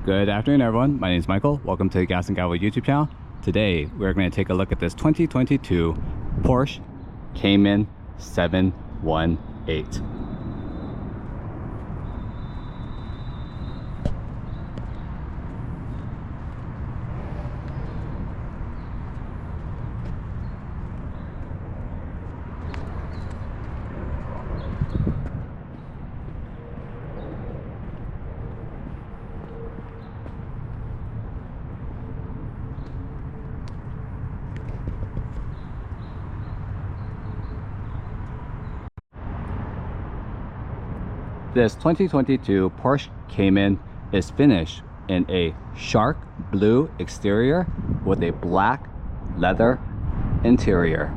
Good afternoon, everyone. My name is Michael. Welcome to the Gas and Gavel YouTube channel. Today, we're going to take a look at this 2022 Porsche Cayman 718. This 2022 Porsche Cayman is finished in a shark blue exterior with a black leather interior.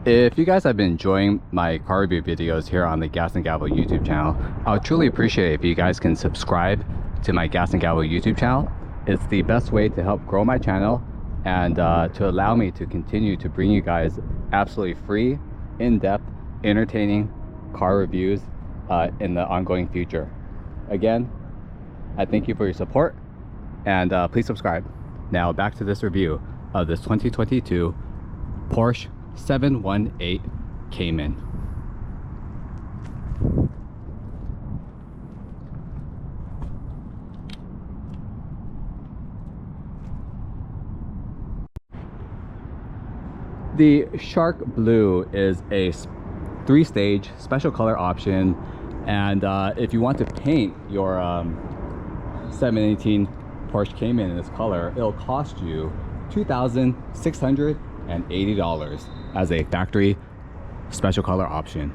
If you guys have been enjoying my car review videos here on the Gas and Gavel YouTube channel, I would truly appreciate it if you guys can subscribe to my Gas and Gavel YouTube channel. It's the best way to help grow my channel and to allow me to continue to bring you guys absolutely free, in-depth, entertaining car reviews in the ongoing future. Again, I thank you for your support, and please subscribe. Now back to this review of this 2022 Porsche 718 Cayman. The Shark Blue is a 3-stage special color option, and if you want to paint your 718 Porsche Cayman in this color, it'll cost you $2,680 as a factory special color option.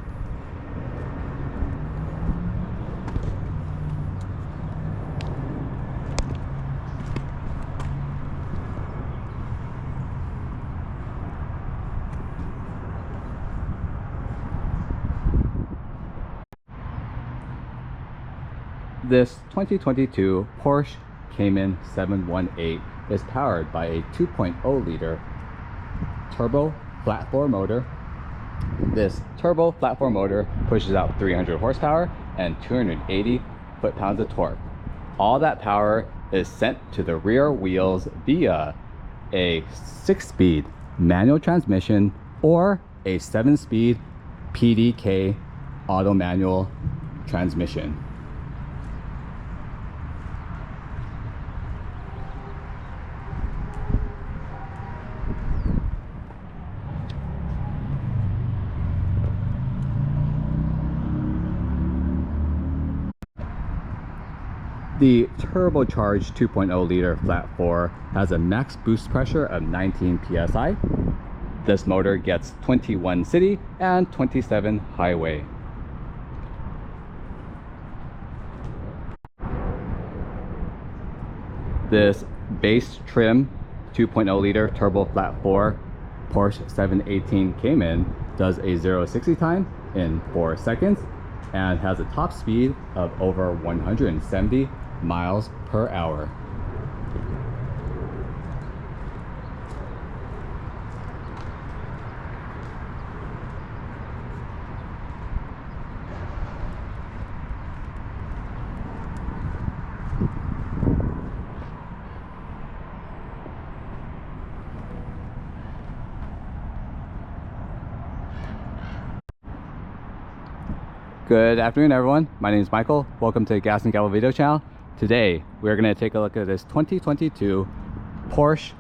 This 2022 Porsche Cayman 718 is powered by a 2.0 liter turbo flat floor motor. This turbo flat floor motor pushes out 300 horsepower and 280 foot-pounds of torque. All that power is sent to the rear wheels via a 6-speed manual transmission or a 7-speed PDK auto manual transmission. The turbocharged 2.0 liter flat 4 has a max boost pressure of 19 psi. This motor gets 21 city and 27 highway. This base trim 2.0 liter turbo flat 4 Porsche 718 Cayman does a 0-60 time in 4 seconds and has a top speed of over 170 miles per hour. Good afternoon, everyone. My name is Michael. Welcome to the Gas and Gavel video channel. Today, we're going to take a look at this 2022 Porsche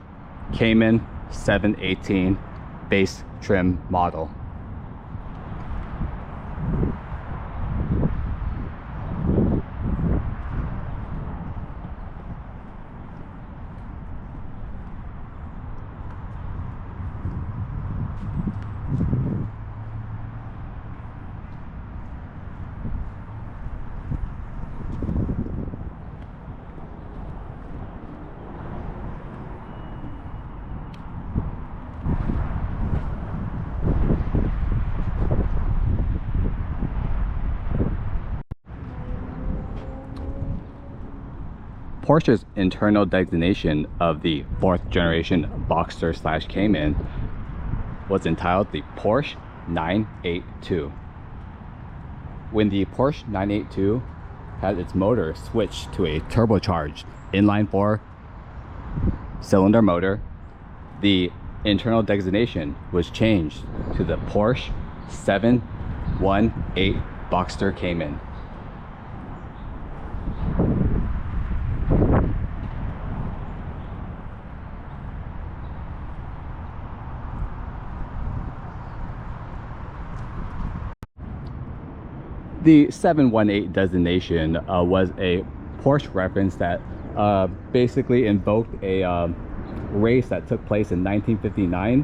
Cayman 718 base trim model. Porsche's internal designation of the 4th generation Boxster / Cayman was entitled the Porsche 982. When the Porsche 982 had its motor switched to a turbocharged inline 4 cylinder motor, the internal designation was changed to the Porsche 718 Boxster Cayman. The 718 designation was a Porsche reference that basically invoked a race that took place in 1959,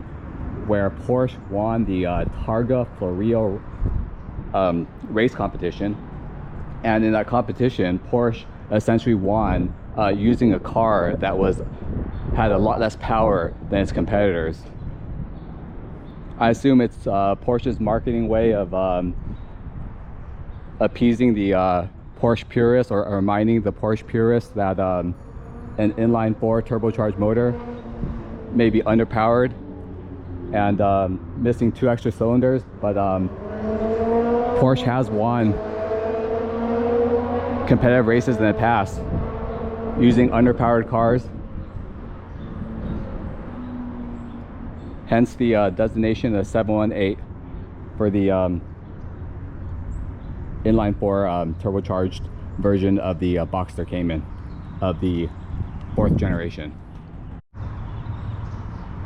where Porsche won the Targa Florio race competition. And in that competition, Porsche essentially won using a car that had a lot less power than its competitors. I assume it's Porsche's marketing way of appeasing the Porsche purists, or reminding the Porsche purists that an inline 4 turbocharged motor may be underpowered and missing 2 extra cylinders, but Porsche has won competitive races in the past using underpowered cars. Hence the designation of 718 for the inline 4 turbocharged version of the Boxster Cayman of the 4th generation.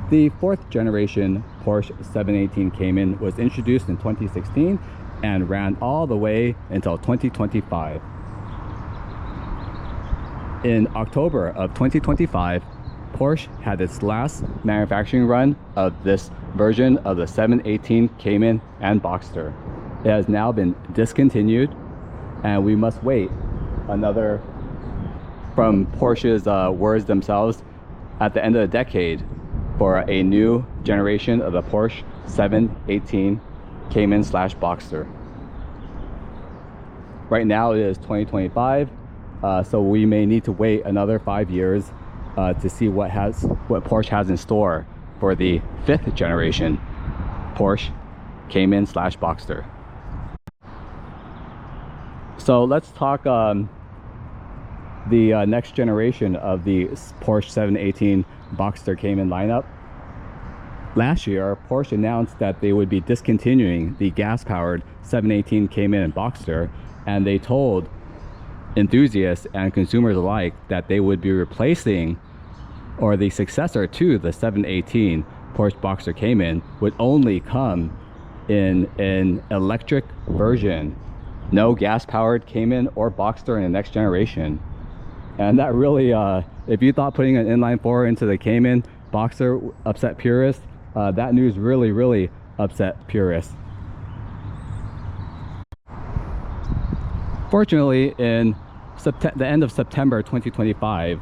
The 4th generation Porsche 718 Cayman was introduced in 2016 and ran all the way until 2025. In October of 2025, Porsche had its last manufacturing run of this version of the 718 Cayman and Boxster. It has now been discontinued, and we must wait another, from Porsche's words themselves, at the end of the decade for a new generation of the Porsche 718 Cayman / Boxster. Right now it is 2025, so we may need to wait another 5 years to see what Porsche has in store for the 5th generation Porsche Cayman / Boxster. So let's talk the next generation of the Porsche 718 Boxster Cayman lineup. Last year, Porsche announced that they would be discontinuing the gas-powered 718 Cayman and Boxster, and they told enthusiasts and consumers alike that they would be replacing, or the successor to the 718 Porsche Boxster Cayman would only come in an electric version. No gas-powered Cayman or Boxster in the next generation. And that really, if you thought putting an inline 4 into the Cayman Boxster upset purists, that news really upset purists. Fortunately, in the end of September 2025,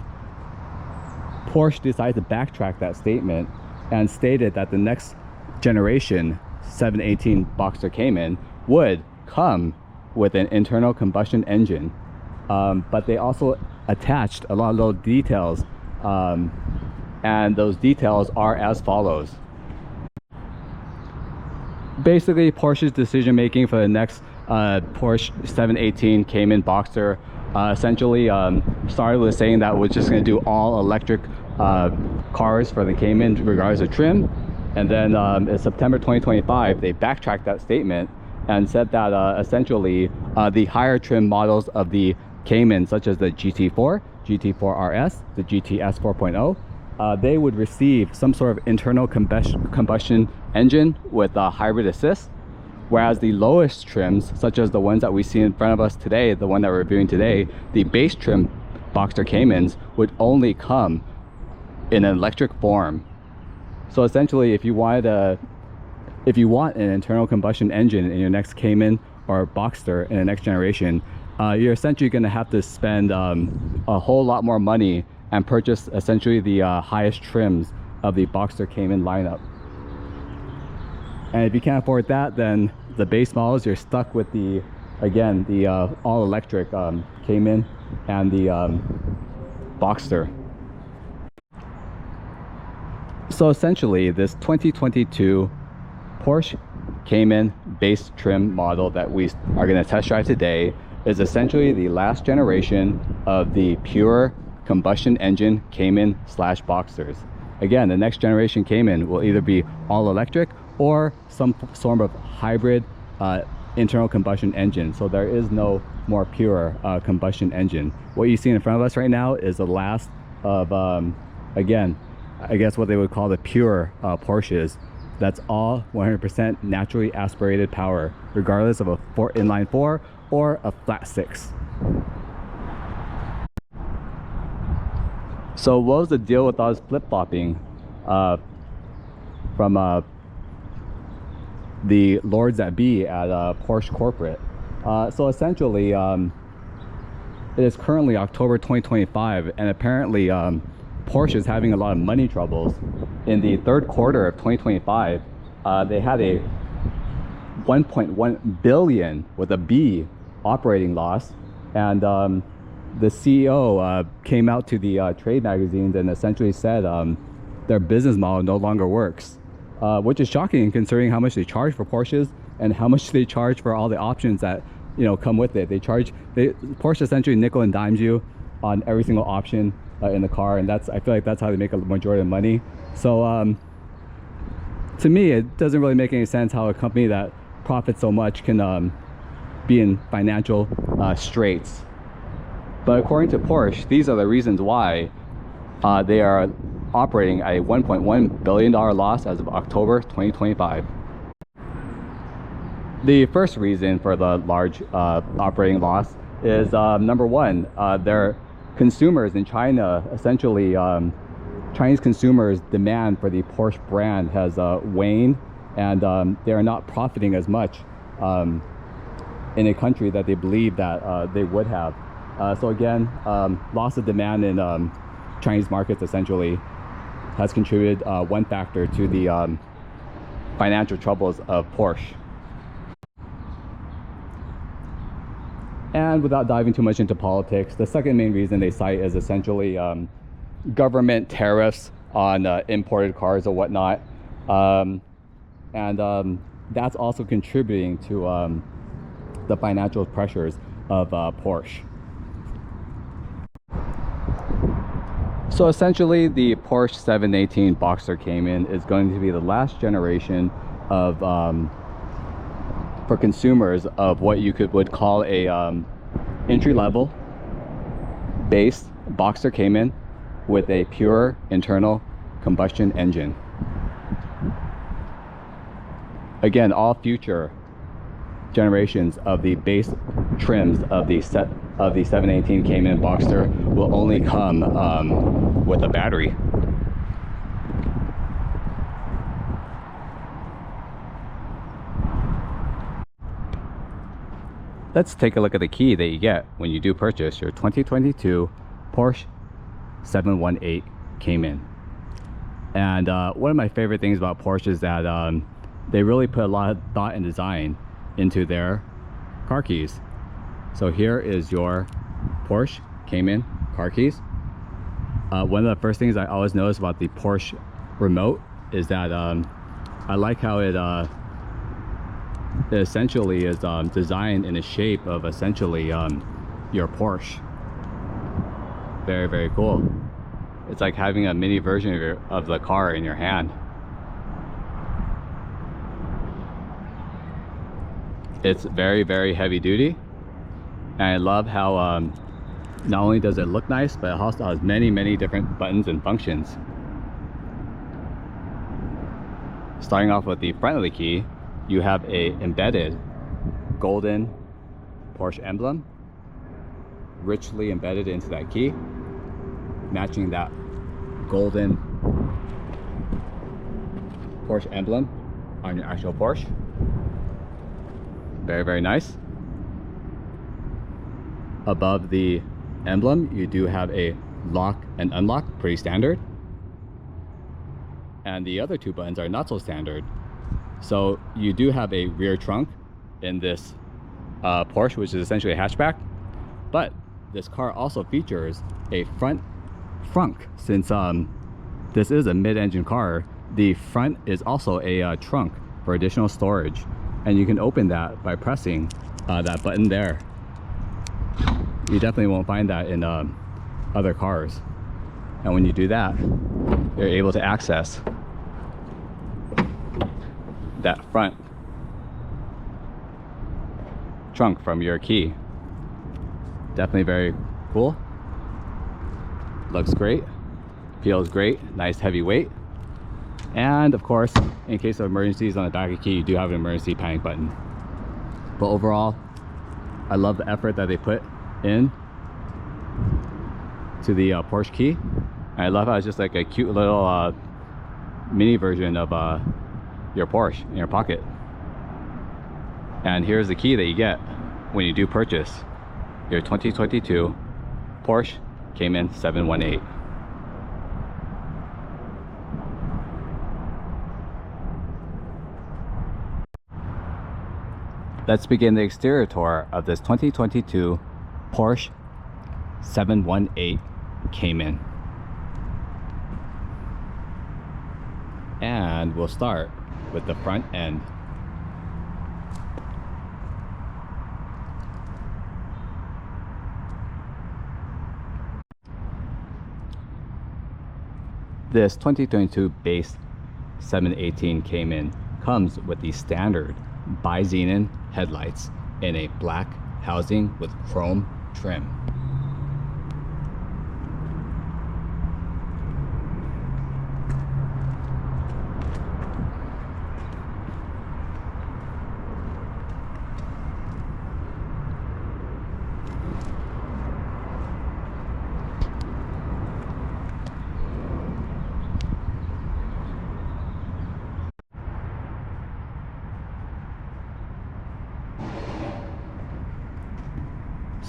Porsche decided to backtrack that statement and stated that the next generation 718 Boxster Cayman would come with an internal combustion engine, but they also attached a lot of little details, and those details are as follows. Basically, Porsche's decision making for the next Porsche 718 Cayman Boxster essentially started with saying that we're just going to do all electric cars for the Cayman regardless of trim, and then in September 2025 they backtracked that statement and said that essentially the higher trim models of the Cayman, such as the GT4, GT4 RS, the GTS 4.0, they would receive some sort of internal combustion engine with a hybrid assist, whereas the lowest trims, such as the ones that we see in front of us today, the one that we're reviewing today, the base trim Boxster Caymans, would only come in an electric form. So essentially, if you want an internal combustion engine in your next Cayman or Boxster in the next generation, you're essentially going to have to spend a whole lot more money and purchase essentially the highest trims of the Boxster Cayman lineup. And if you can't afford that, then the base models, you're stuck with the all-electric Cayman and the Boxster. So essentially, this 2022 Porsche Cayman base trim model that we are going to test drive today is essentially the last generation of the pure combustion engine Cayman slash Boxsters. Again, the next generation Cayman will either be all electric or some sort of hybrid internal combustion engine. So there is no more pure combustion engine. What you see in front of us right now is the last of, again, I guess what they would call the pure Porsches. That's all 100% naturally aspirated power, regardless of a inline 4 or a flat 6. So what was the deal with all this flip-flopping from the lords that be at Porsche corporate? So essentially, it is currently October 2025, and apparently Porsche is having a lot of money troubles. In the third quarter of 2025, they had a 1.1 billion with a B operating loss, and the CEO came out to the trade magazines and essentially said their business model no longer works, which is shocking considering how much they charge for Porsches and how much they charge for all the options that come with it. Porsche essentially nickel and dimes you on every single option in the car, and I feel like that's how they make a majority of money. So to me, it doesn't really make any sense how a company that profits so much can be in financial straits. But according to Porsche, these are the reasons why they are operating a $1.1 billion loss as of October 2025. The first reason for the large operating loss is number one, their consumers in China, essentially Chinese consumers' demand for the Porsche brand has waned, and they are not profiting as much in a country that they believe that they would have. So again, loss of demand in Chinese markets essentially has contributed one factor to the financial troubles of Porsche. And without diving too much into politics, the second main reason they cite is essentially government tariffs on imported cars or whatnot, and that's also contributing to the financial pressures of Porsche. So essentially, the Porsche 718 Boxster Cayman is going to be the last generation of for consumers of what you would call a entry-level base Boxster Cayman with a pure internal combustion engine. Again, all future generations of the base trims of the 718 Cayman Boxster will only come with a battery. Let's take a look at the key that you get when you do purchase your 2022 Porsche 718 Cayman. And one of my favorite things about Porsche is that they really put a lot of thought and design into their car keys. So here is your Porsche Cayman car keys. One of the first things I always notice about the Porsche remote is that I like how it essentially is designed in the shape of essentially your Porsche. Very, very cool. It's like having a mini version of the car in your hand. It's very, very heavy duty, and I love how not only does it look nice, but it also has many, many different buttons and functions. Starting off with the front of the key, you have a embedded golden Porsche emblem richly embedded into that key, matching that golden Porsche emblem on your actual Porsche. Very, very nice. Above the emblem, you do have a lock and unlock, pretty standard. And the other two buttons are not so standard. So you do have a rear trunk in this Porsche, which is essentially a hatchback. But this car also features a front frunk. Since this is a mid-engine car, the front is also a trunk for additional storage, and you can open that by pressing that button there. You definitely won't find that in other cars, and when you do that, you're able to access that front trunk from your key. Definitely very cool. Looks great, feels great, nice heavy weight. And of course, in case of emergencies, on the back of the key you do have an emergency panic button. But overall, I love the effort that they put in to the Porsche key. And I love how it's just like a cute little mini version of your Porsche in your pocket. And here's the key that you get when you do purchase your 2022 Porsche Cayman 718. Let's begin the exterior tour of this 2022 Porsche 718 Cayman. And we'll start with the front end. This 2022 base 718 Cayman comes with the standard bi-xenon headlights in a black housing with chrome trim.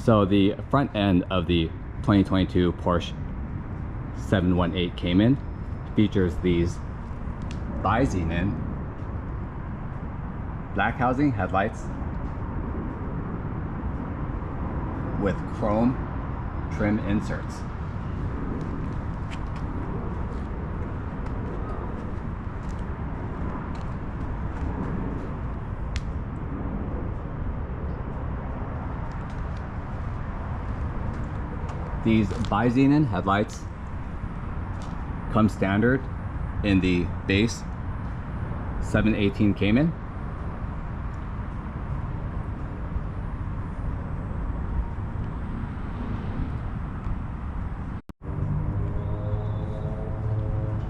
So the front end of the 2022 Porsche 718 Cayman features these bi-xenon black housing headlights with chrome trim inserts. These bi-xenon headlights come standard in the base 718 Cayman.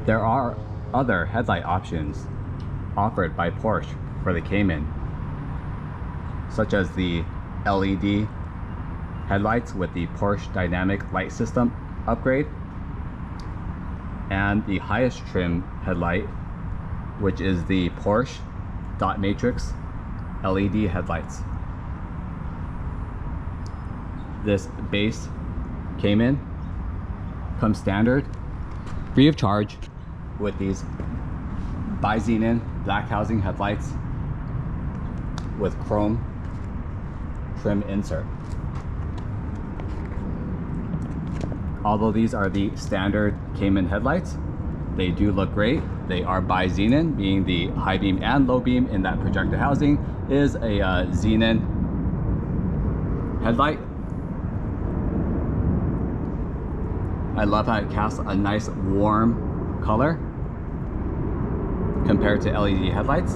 There are other headlight options offered by Porsche for the Cayman, such as the LED headlights with the Porsche Dynamic Light System upgrade, and the highest trim headlight, which is the Porsche Dot Matrix LED headlights. This base Cayman comes standard, free of charge, with these bi-xenon black housing headlights with chrome trim insert. Although these are the standard Cayman headlights, they do look great. They are bi-xenon, meaning the high beam and low beam in that projector housing is a xenon headlight. I love how it casts a nice warm color compared to LED headlights.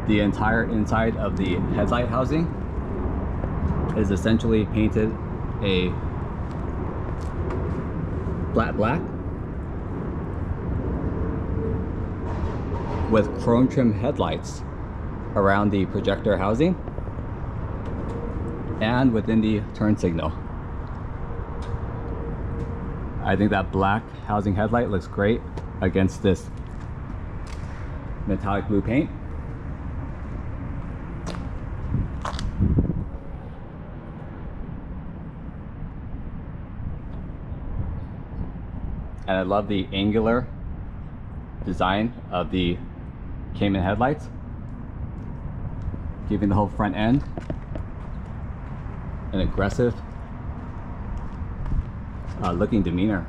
The entire inside of the headlight housing is essentially painted a flat black with chrome trim headlights around the projector housing and within the turn signal. I think that black housing headlight looks great against this metallic blue paint. And I love the angular design of the Cayman headlights, giving the whole front end an aggressive looking demeanor.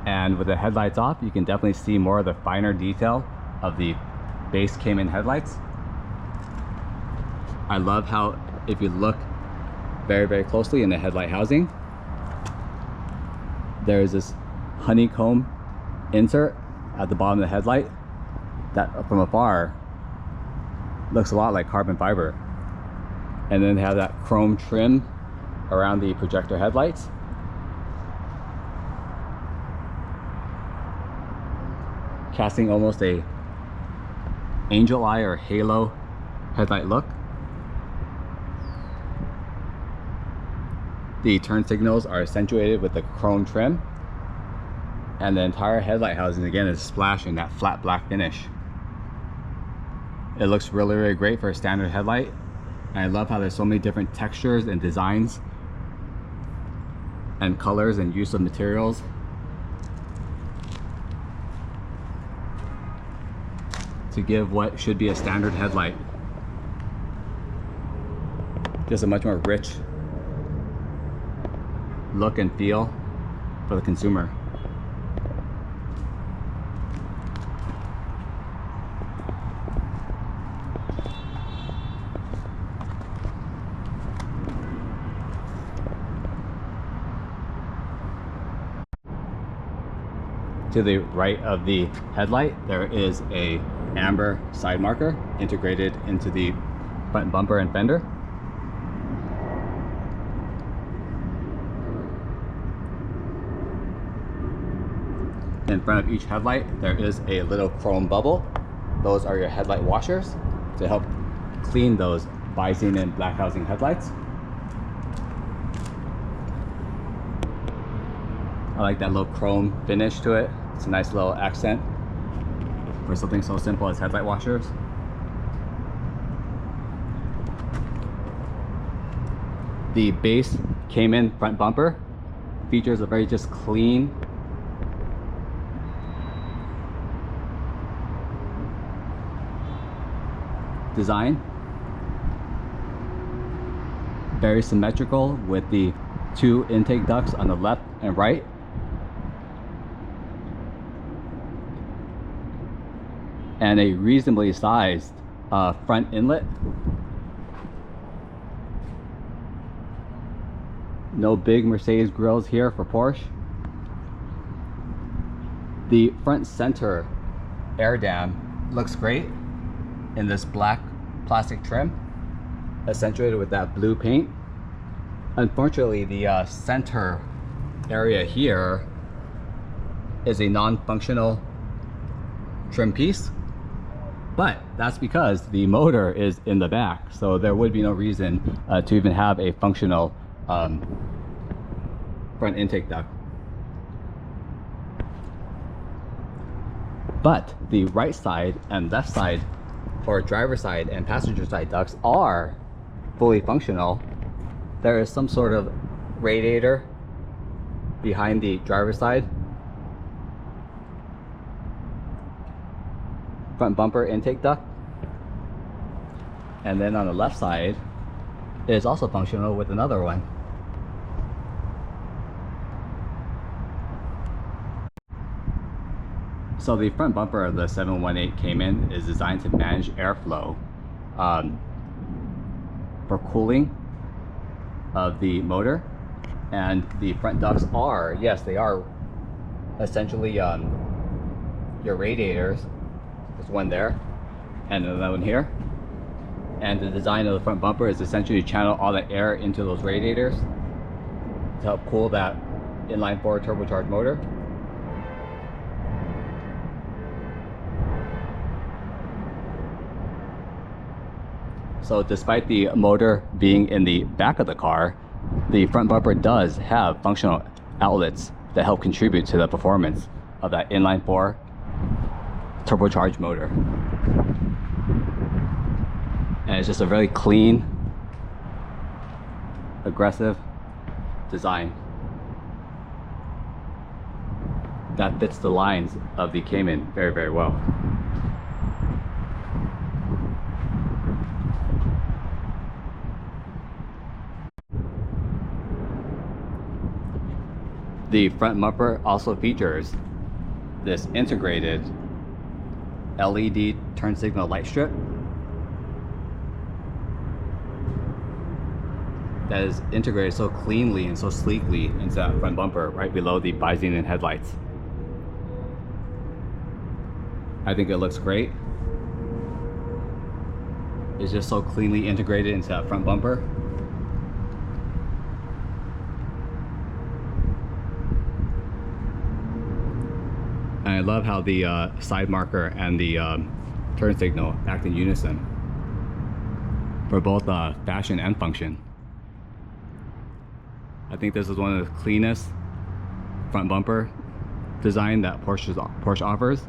And with the headlights off, you can definitely see more of the finer detail of the base Cayman headlights. I love how, if you look very closely in the headlight housing, there's this honeycomb insert at the bottom of the headlight that from afar looks a lot like carbon fiber. And then they have that chrome trim around the projector headlights. Casting almost a angel eye or halo headlight look. The turn signals are accentuated with the chrome trim, and the entire headlight housing again is splashed in that flat black finish. It looks really great for a standard headlight, and I love how there's so many different textures and designs and colors and use of materials. To give what should be a standard headlight just a much more rich look and feel for the consumer. To the right of the headlight, there is a amber side marker integrated into the front bumper and fender. In front of each headlight, there is a little chrome bubble. Those are your headlight washers to help clean those visine and black housing headlights. I like that little chrome finish to it. It's a nice little accent for something so simple as headlight washers. The base Cayman front bumper features a very just clean design, very symmetrical with the two intake ducts on the left and right. And a reasonably sized front inlet. No big Mercedes grills here for Porsche. The front center air dam looks great in this black plastic trim, accentuated with that blue paint. Unfortunately, the center area here is a non-functional trim piece, but that's because the motor is in the back, so there would be no reason to even have a functional front intake duct. But the right side and left side, or driver side and passenger side ducts, are fully functional. There is some sort of radiator behind the driver's side front bumper intake duct, and then on the left side it is also functional with another one. So the front bumper of the 718 Cayman is designed to manage airflow for cooling of the motor, and the front ducts are, yes, they are essentially your radiators. There's one there and another one here, and the design of the front bumper is essentially to channel all the air into those radiators to help cool that inline 4 turbocharged motor. So despite the motor being in the back of the car, the front bumper does have functional outlets that help contribute to the performance of that inline 4 turbocharged motor. And it's just a very clean, aggressive design. that fits the lines of the Cayman very, very well. The front bumper also features this integrated LED turn signal light strip that is integrated so cleanly and so sleekly into that front bumper right below the visine and headlights. I think it looks great. It's just so cleanly integrated into that front bumper. And I love how the side marker and the turn signal act in unison for both fashion and function. I think this is one of the cleanest front bumper design that Porsche offers,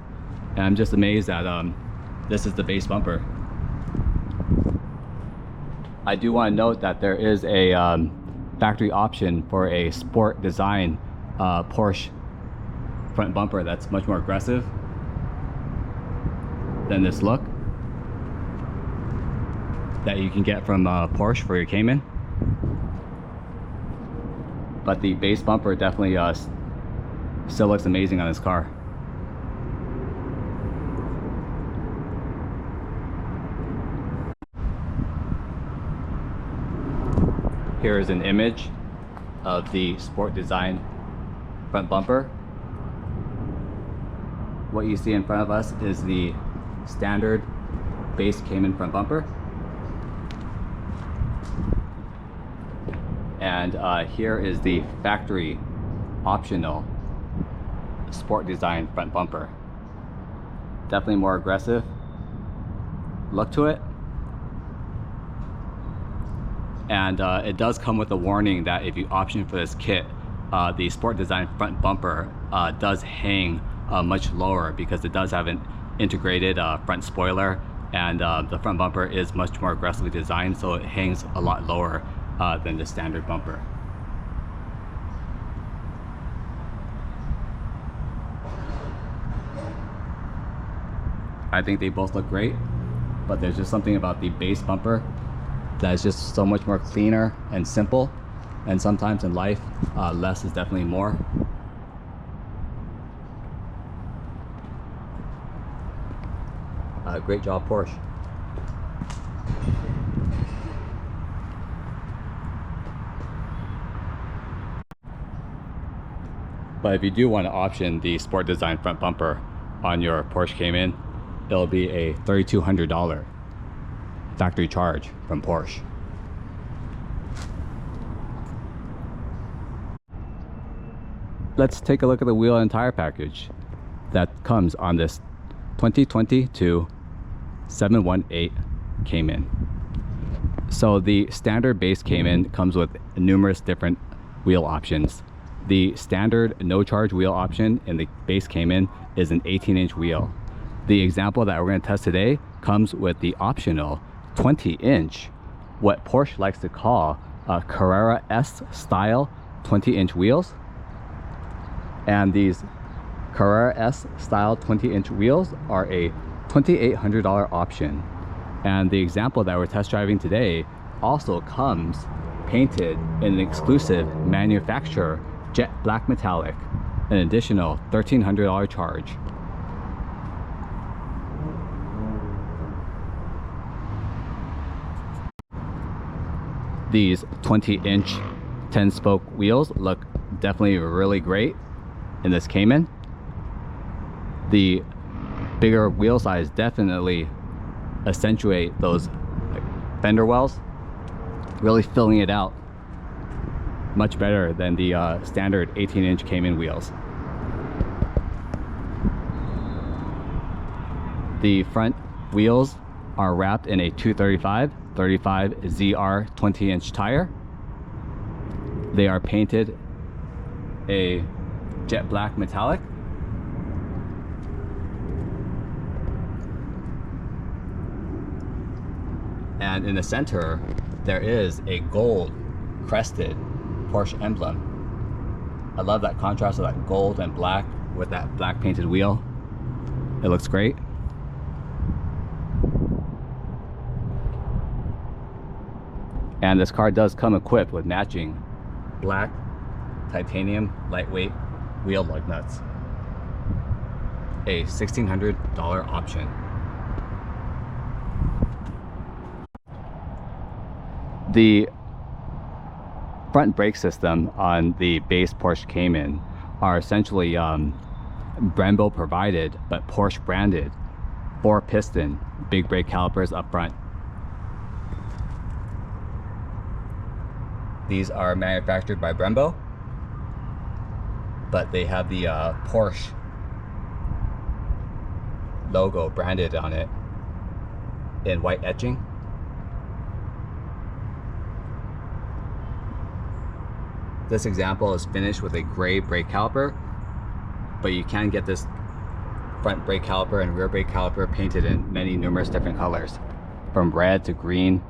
and I'm just amazed that this is the base bumper. I do want to note that there is a factory option for a sport design Porsche front bumper that's much more aggressive than this look that you can get from Porsche for your Cayman. But the base bumper definitely still looks amazing on this car. Here is an image of the sport design front bumper. What you see in front of us is the standard base Cayman front bumper. And here is the factory optional sport design front bumper. Definitely more aggressive look to it. And it does come with a warning that if you option for this kit, the sport design front bumper does hang much lower because it does have an integrated front spoiler, and the front bumper is much more aggressively designed, so it hangs a lot lower than the standard bumper. I think they both look great, but there's just something about the base bumper that is just so much more cleaner and simple, and sometimes in life less is definitely more. Great job, Porsche. But if you do want to option the sport design front bumper on your Porsche Cayman, it'll be a $3,200 factory charge from Porsche. Let's take a look at the wheel and tire package that comes on this 2022 718 Cayman. So the standard base Cayman comes with numerous different wheel options. The standard no charge wheel option in the base Cayman is an 18-inch wheel. The example that we're going to test today comes with the optional 20-inch, what Porsche likes to call a Carrera S style 20-inch wheels. And these Carrera S style 20-inch wheels are a $2,800 option. And the example that we're test driving today also comes painted in an exclusive manufacturer jet black metallic, an additional $1,300 charge. These 20-inch 10-spoke wheels look definitely really great in this Cayman. The bigger wheel size definitely accentuate those fender wells, really filling it out much better than the standard 18-inch Cayman wheels. The front wheels are wrapped in a 235 ZR 20-inch tire. They are painted a jet black metallic. And in the center, there is a gold crested Porsche emblem. I love that contrast of that gold and black with that black painted wheel. It looks great. And this car does come equipped with matching black titanium lightweight wheel lug nuts. A $1,600 option. The front brake system on the base Porsche Cayman are essentially Brembo provided but Porsche branded 4-piston big brake calipers up front. These are manufactured by Brembo, but they have the Porsche logo branded on it in white etching. This example is finished with a gray brake caliper, but you can get this front brake caliper and rear brake caliper painted in many numerous different colors, from red to green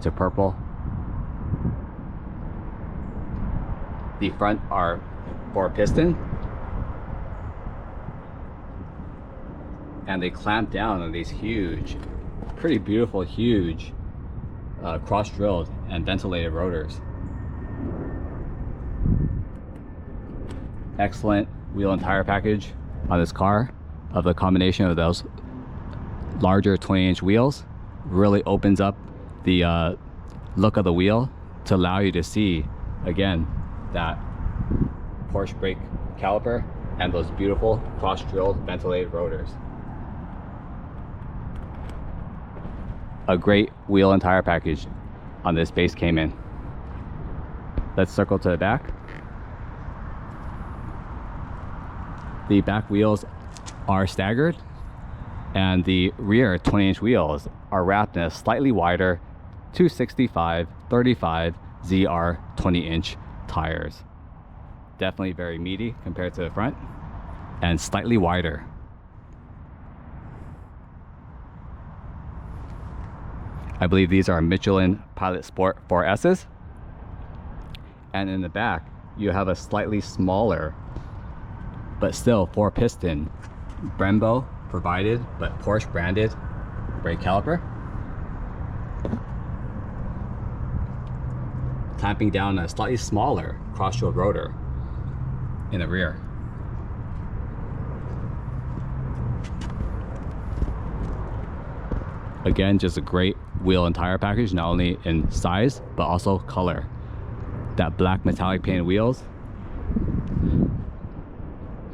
to purple. The front are 4-piston, and they clamp down on these huge, pretty beautiful, huge cross-drilled and ventilated rotors. Excellent wheel and tire package on this car of the combination of those larger 20-inch wheels. Really opens up the look of the wheel to allow you to see again that Porsche brake caliper and those beautiful cross-drilled ventilated rotors. A great wheel and tire package on this base Cayman. Let's circle to the back. The back wheels are staggered, and the rear 20-inch wheels are wrapped in a slightly wider 265/35 ZR 20-inch tires. Definitely very meaty compared to the front, and slightly wider. I believe these are Michelin Pilot Sport 4S's. And in the back, you have a slightly smaller, but still 4-piston Brembo provided, but Porsche branded brake caliper. Clamping down a slightly smaller cross-drilled rotor in the rear. Again, just a great wheel and tire package, not only in size, but also color. That black metallic painted wheels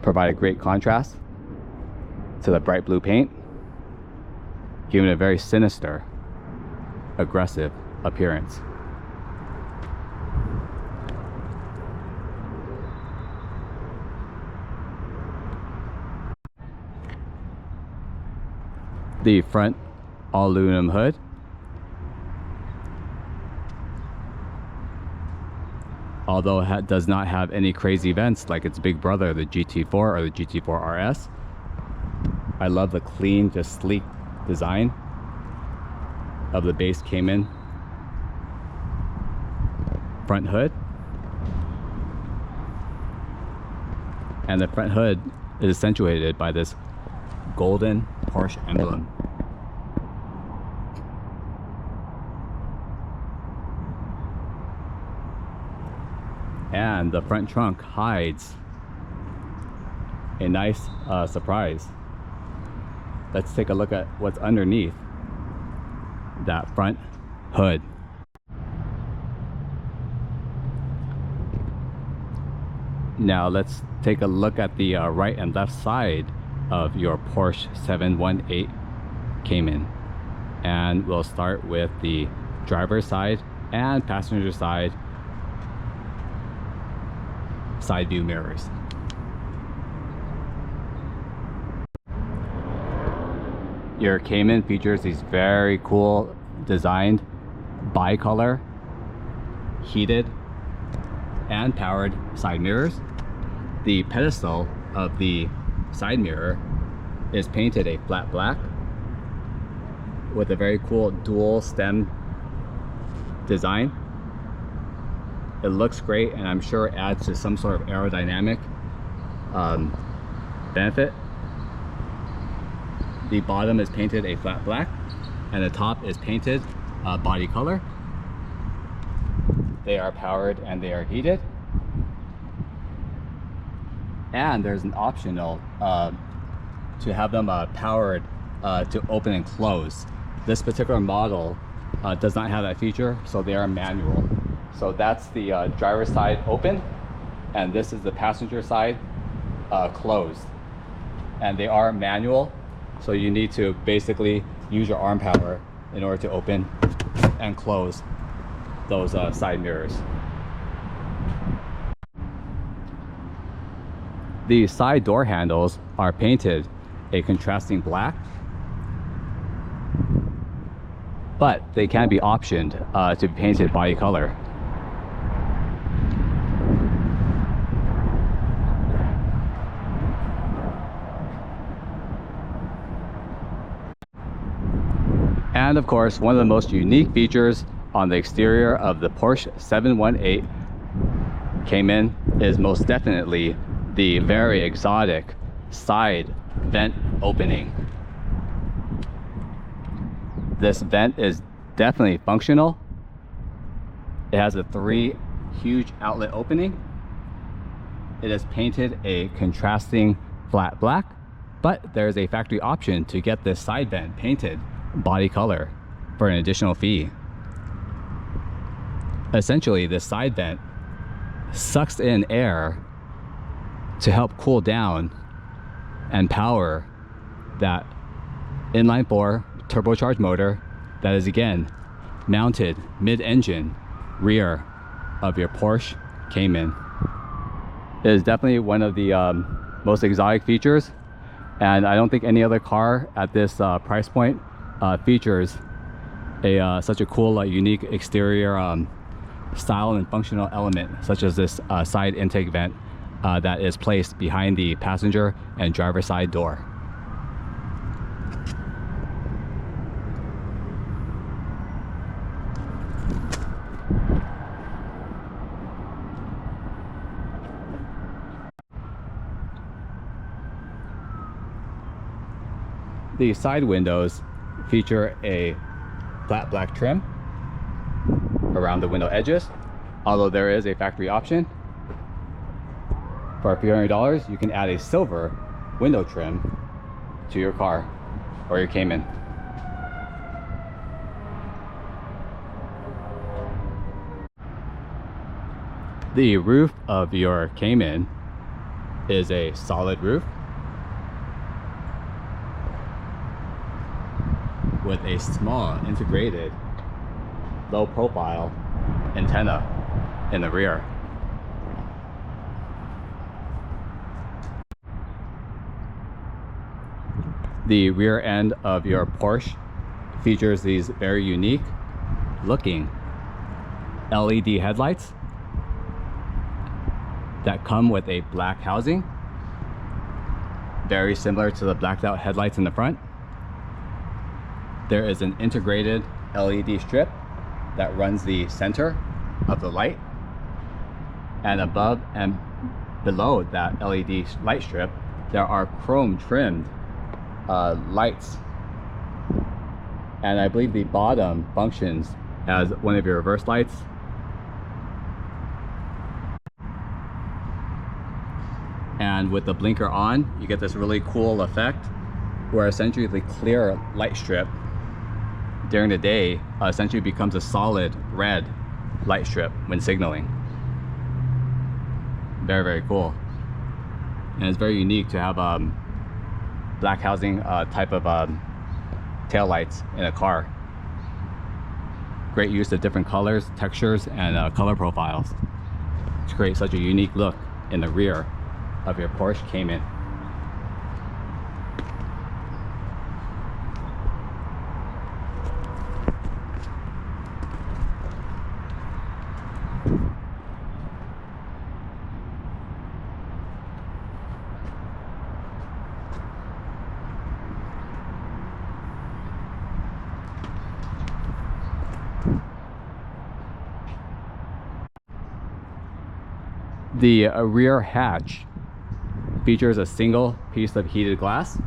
provide a great contrast to the bright blue paint, giving it a very sinister, aggressive appearance. The front all aluminum hood, although it does not have any crazy vents like its big brother, the GT4 or the GT4 RS. I love the clean, just sleek design of the base Cayman front hood. And the front hood is accentuated by this golden Porsche emblem. And the front trunk hides a nice surprise. Let's take a look at what's underneath that front hood. Now let's take a look at the right and left side of your Porsche 718 Cayman, and we'll start with the driver's side and passenger side view mirrors. Your Cayman features these very cool designed bicolor heated and powered side mirrors. The pedestal of the side mirror is painted a flat black with a very cool dual stem design. It looks great, and I'm sure it adds to some sort of aerodynamic benefit. The bottom is painted a flat black and the top is painted body color. They are powered and they are heated. And there's an optional to have them powered to open and close. This particular model does not have that feature, so they are manual. So that's the driver's side open, and this is the passenger side closed. And they are manual, so you need to basically use your arm power in order to open and close those side mirrors. The side door handles are painted a contrasting black, but they can be optioned to be painted body color. And of course, one of the most unique features on the exterior of the Porsche 718 Cayman is most definitely the very exotic side vent opening. This vent is definitely functional. It has a 3 huge outlet opening. It is painted a contrasting flat black, but there's a factory option to get this side vent painted body color for an additional fee. Essentially, this side vent sucks in air to help cool down and power that inline 4 turbocharged motor that is again mounted mid-engine rear of your Porsche Cayman. It is definitely one of the most exotic features, and I don't think any other car at this price point features such a cool unique exterior style and functional element such as this side intake vent that is placed behind the passenger and driver side door. The side windows feature a flat black trim around the window edges, although there is a factory option. For a few $100, you can add a silver window trim to your car or your Cayman. The roof of your Cayman is a solid roof with a small integrated low profile antenna in the rear. The rear end of your Porsche features these very unique looking LED headlights that come with a black housing, very similar to the blacked out headlights in the front. There is an integrated LED strip that runs the center of the light, and above and below that LED light strip there are chrome trimmed lights, and I believe the bottom functions as one of your reverse lights. And with the blinker on, you get this really cool effect where essentially the clear light strip during the day essentially becomes a solid red light strip when signaling. Very, very cool. And it's very unique to have black housing type of tail lights in a car. Great use of different colors, textures, and color profiles to create such a unique look in the rear of your Porsche Cayman. The rear hatch features a single piece of heated glass.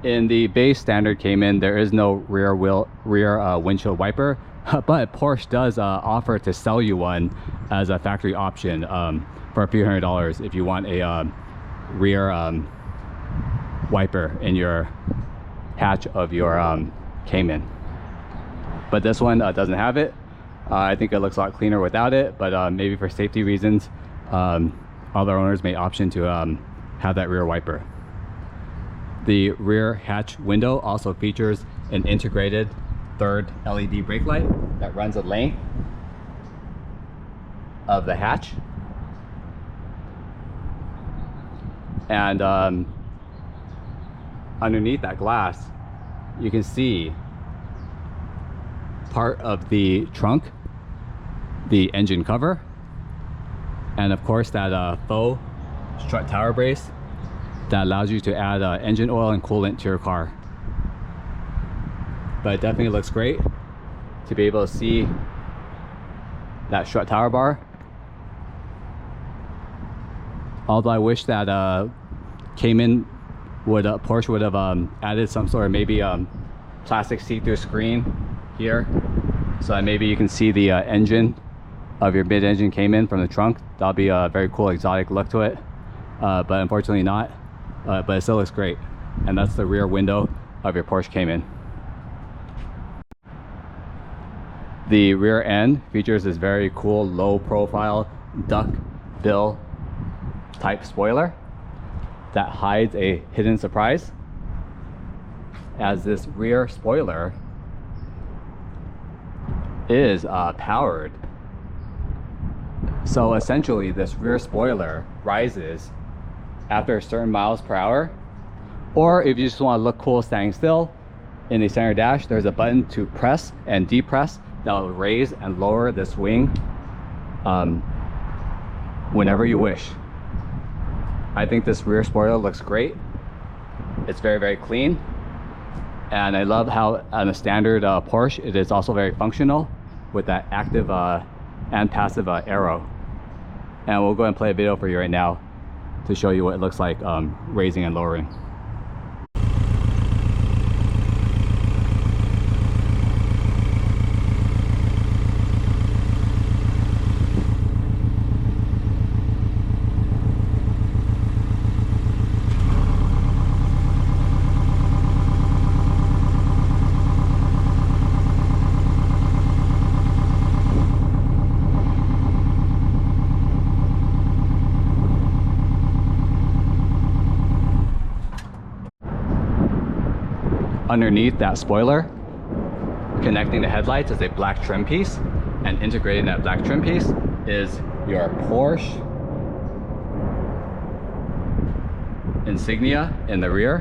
In the base standard Cayman, there is no rear windshield wiper, but Porsche does offer to sell you one as a factory option for a few $100s if you want a rear wiper in your hatch of your Cayman. But this one doesn't have it. I think it looks a lot cleaner without it, but maybe for safety reasons, other owners may option to have that rear wiper. The rear hatch window also features an integrated third LED brake light that runs the length of the hatch. And underneath that glass, you can see part of the trunk, the engine cover, and of course that faux strut tower brace that allows you to add engine oil and coolant to your car. But it definitely looks great to be able to see that strut tower bar. Although I wish that Cayman Porsche would have added some sort of maybe plastic see-through screen here, so that maybe you can see the engine of your mid-engine Cayman from the trunk. That'll be a very cool exotic look to it, but unfortunately not. But it still looks great. And that's the rear window of your Porsche Cayman. The rear end features this very cool low profile duck bill type spoiler that hides a hidden surprise, as this rear spoiler is powered. So essentially this rear spoiler rises after certain miles per hour, or if you just want to look cool standing still, in the center dash there's a button to press and depress that will raise and lower this wing whenever you wish. I think this rear spoiler looks great. It's very, very clean, and I love how on a standard Porsche it is also very functional with that active and passive arrow. And we'll go ahead and play a video for you right now to show you what it looks like raising and lowering. Underneath that spoiler, connecting the headlights, is a black trim piece, and integrating that black trim piece is your Porsche insignia in the rear.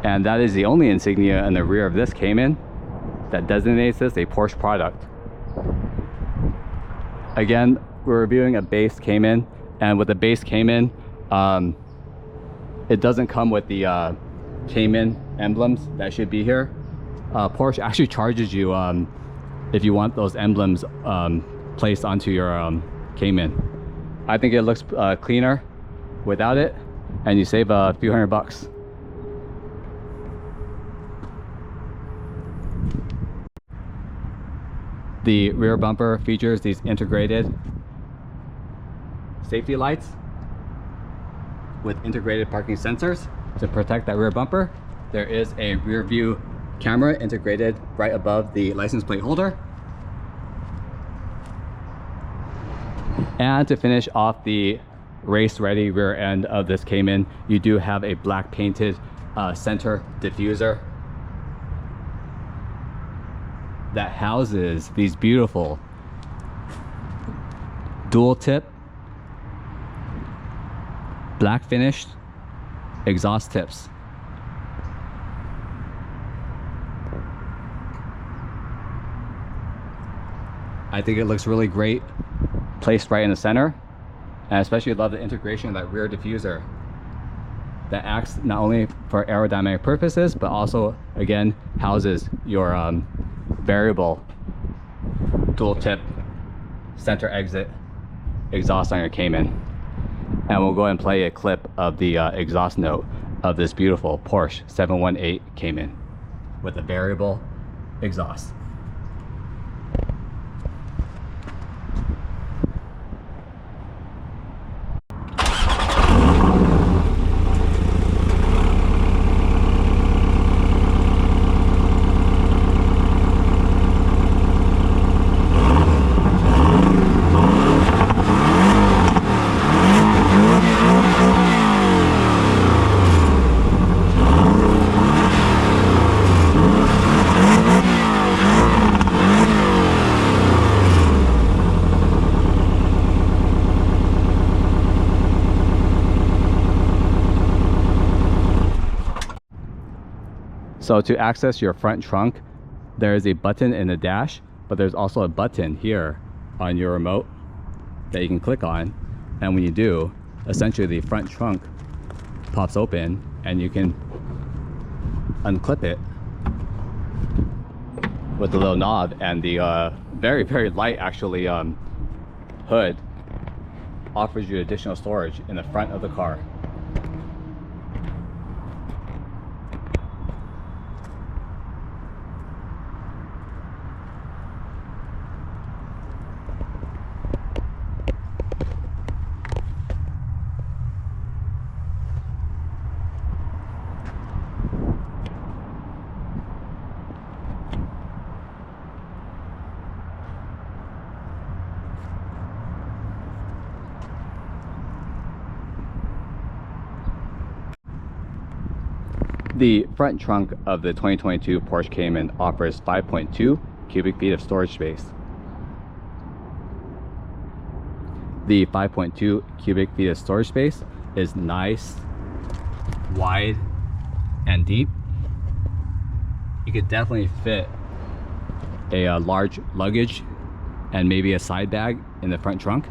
And that is the only insignia in the rear of this Cayman that designates this a Porsche product. Again, we're reviewing a base Cayman, and with the base Cayman, it doesn't come with the Cayman emblems that should be here. Porsche actually charges you if you want those emblems placed onto your Cayman. I think it looks cleaner without it, and you save a few $100. The rear bumper features these integrated safety lights with integrated parking sensors to protect that rear bumper. There is a rear view camera integrated right above the license plate holder. And to finish off the race ready rear end of this Cayman, you do have a black painted center diffuser that houses these beautiful dual tip black finished exhaust tips. I think it looks really great placed right in the center, and I especially love the integration of that rear diffuser that acts not only for aerodynamic purposes but also again houses your variable dual tip center exit exhaust on your Cayman. and we'll go ahead and play a clip of the exhaust note of this beautiful Porsche 718 Cayman with a variable exhaust. So to access your front trunk, there is a button in the dash, but there's also a button here on your remote that you can click on. And when you do, essentially the front trunk pops open and you can unclip it with the little knob, and the very, very light actually hood offers you additional storage in the front of the car. The front trunk of the 2022 Porsche Cayman offers 5.2 cubic feet of storage space. The 5.2 cubic feet of storage space is nice, wide, and deep. You could definitely fit a large luggage and maybe a side bag in the front trunk.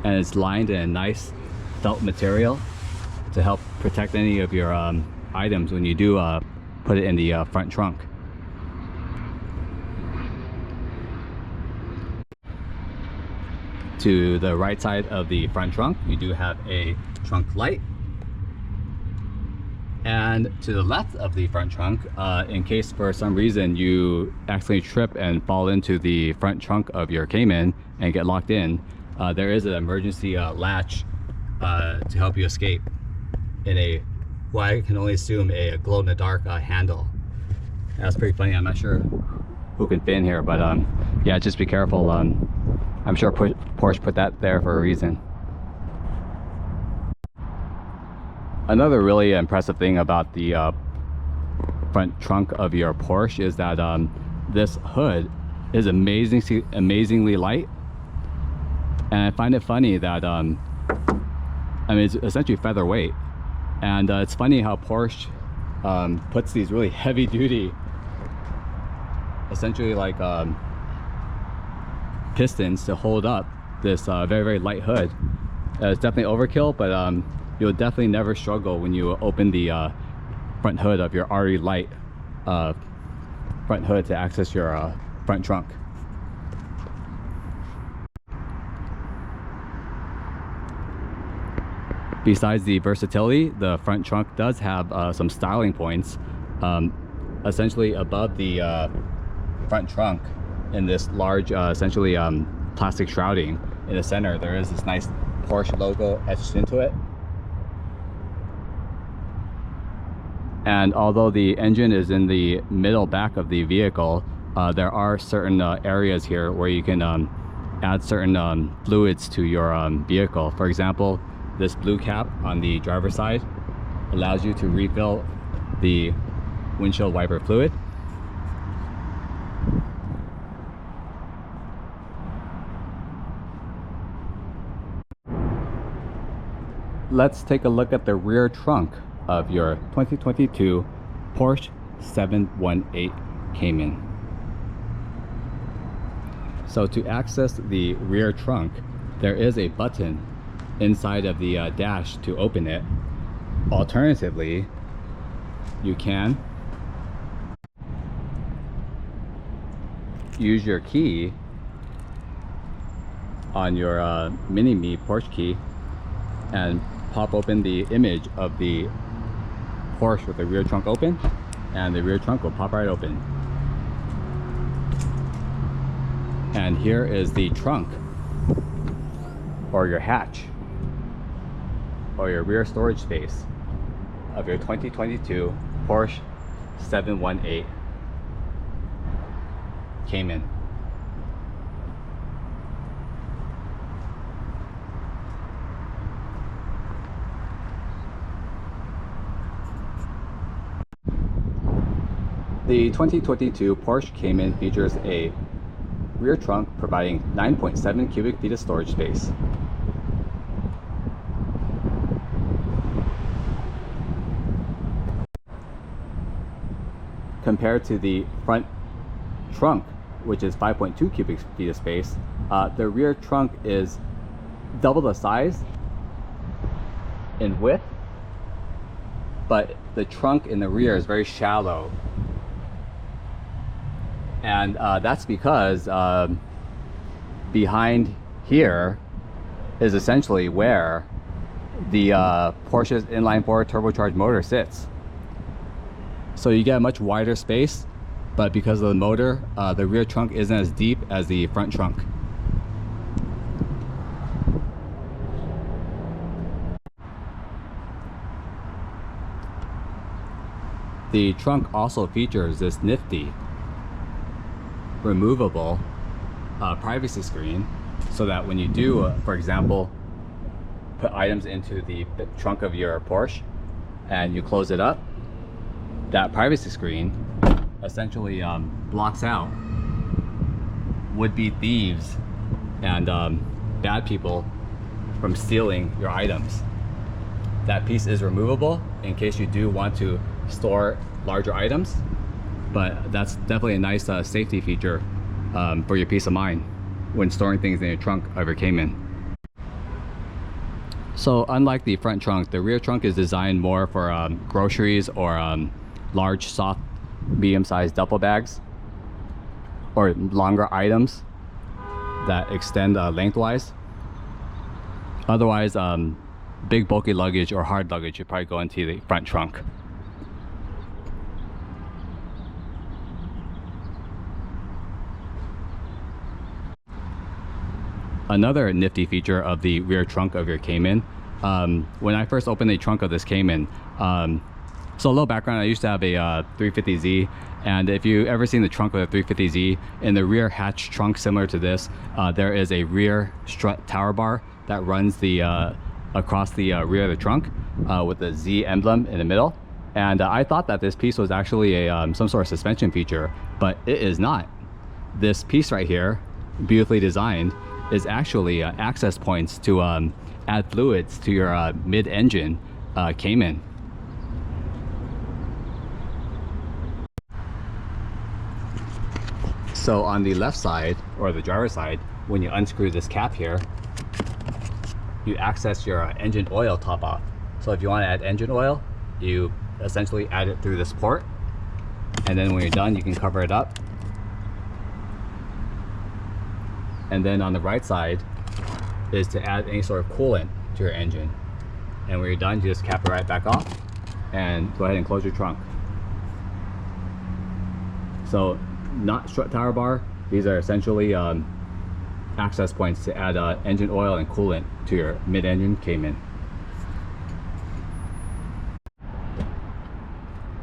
And it's lined in a nice felt material to help protect any of your items when you do put it in the front trunk. To the right side of the front trunk, you do have a trunk light. And to the left of the front trunk, in case for some reason you accidentally trip and fall into the front trunk of your Cayman and get locked in, there is an emergency latch to help you escape in a, well, I can only assume a glow-in-the-dark handle. That's pretty funny. I'm not sure who can fit in here, but yeah, just be careful. I'm sure Porsche put that there for a reason. Another really impressive thing about the front trunk of your Porsche is that this hood is amazingly light, and I find it funny that I mean, it's essentially featherweight. And it's funny how Porsche puts these really heavy duty, essentially like pistons to hold up this very, very light hood. It's definitely overkill, but you'll definitely never struggle when you open the front hood of your already light front hood to access your front trunk. Besides the versatility, the front trunk does have some styling points. Essentially above the front trunk, in this large essentially plastic shrouding in the center, there is this nice Porsche logo etched into it. And although the engine is in the middle back of the vehicle, there are certain areas here where you can add certain fluids to your vehicle. For example, this blue cap on the driver's side allows you to refill the windshield wiper fluid. Let's take a look at the rear trunk of your 2022 Porsche 718 Cayman. So to access the rear trunk, there is a button inside of the dash to open it. Alternatively, you can use your key on your mini-me Porsche key and pop open the image of the Porsche with the rear trunk open, and the rear trunk will pop right open. And here is the trunk, or your hatch, or your rear storage space of your 2022 Porsche 718 Cayman. The 2022 Porsche Cayman features a rear trunk providing 9.7 cubic feet of storage space. Compared to the front trunk, which is 5.2 cubic feet of space, the rear trunk is double the size in width, but the trunk in the rear is very shallow. And that's because behind here is essentially where the Porsche's inline 4 turbocharged motor sits. So you get a much wider space, but because of the motor, the rear trunk isn't as deep as the front trunk. The trunk also features this nifty removable privacy screen, so that when you do, for example, put items into the trunk of your Porsche and you close it up, that privacy screen essentially blocks out would-be thieves and bad people from stealing your items. That piece is removable in case you do want to store larger items, but that's definitely a nice safety feature for your peace of mind when storing things in your trunk of your Cayman. So unlike the front trunk, the rear trunk is designed more for groceries or large, soft, medium-sized duffel bags, or longer items that extend lengthwise. Otherwise, big bulky luggage or hard luggage should probably go into the front trunk. Another nifty feature of the rear trunk of your Cayman, when I first opened the trunk of this Cayman, so a little background, I used to have a 350Z, and if you've ever seen the trunk of a 350Z, in the rear hatch trunk similar to this, there is a rear strut tower bar that runs the across the rear of the trunk with the Z emblem in the middle. And I thought that this piece was actually a some sort of suspension feature, but it is not. This piece right here, beautifully designed, is actually access points to add fluids to your mid-engine Cayman. So on the left side, or the driver's side, when you unscrew this cap here, you access your engine oil top off. So if you want to add engine oil, you essentially add it through this port, and then when you're done, you can cover it up. And then on the right side is to add any sort of coolant to your engine. And when you're done, you just cap it right back off and go ahead and close your trunk. So not strut tower bar, these are essentially access points to add engine oil and coolant to your mid-engine Cayman.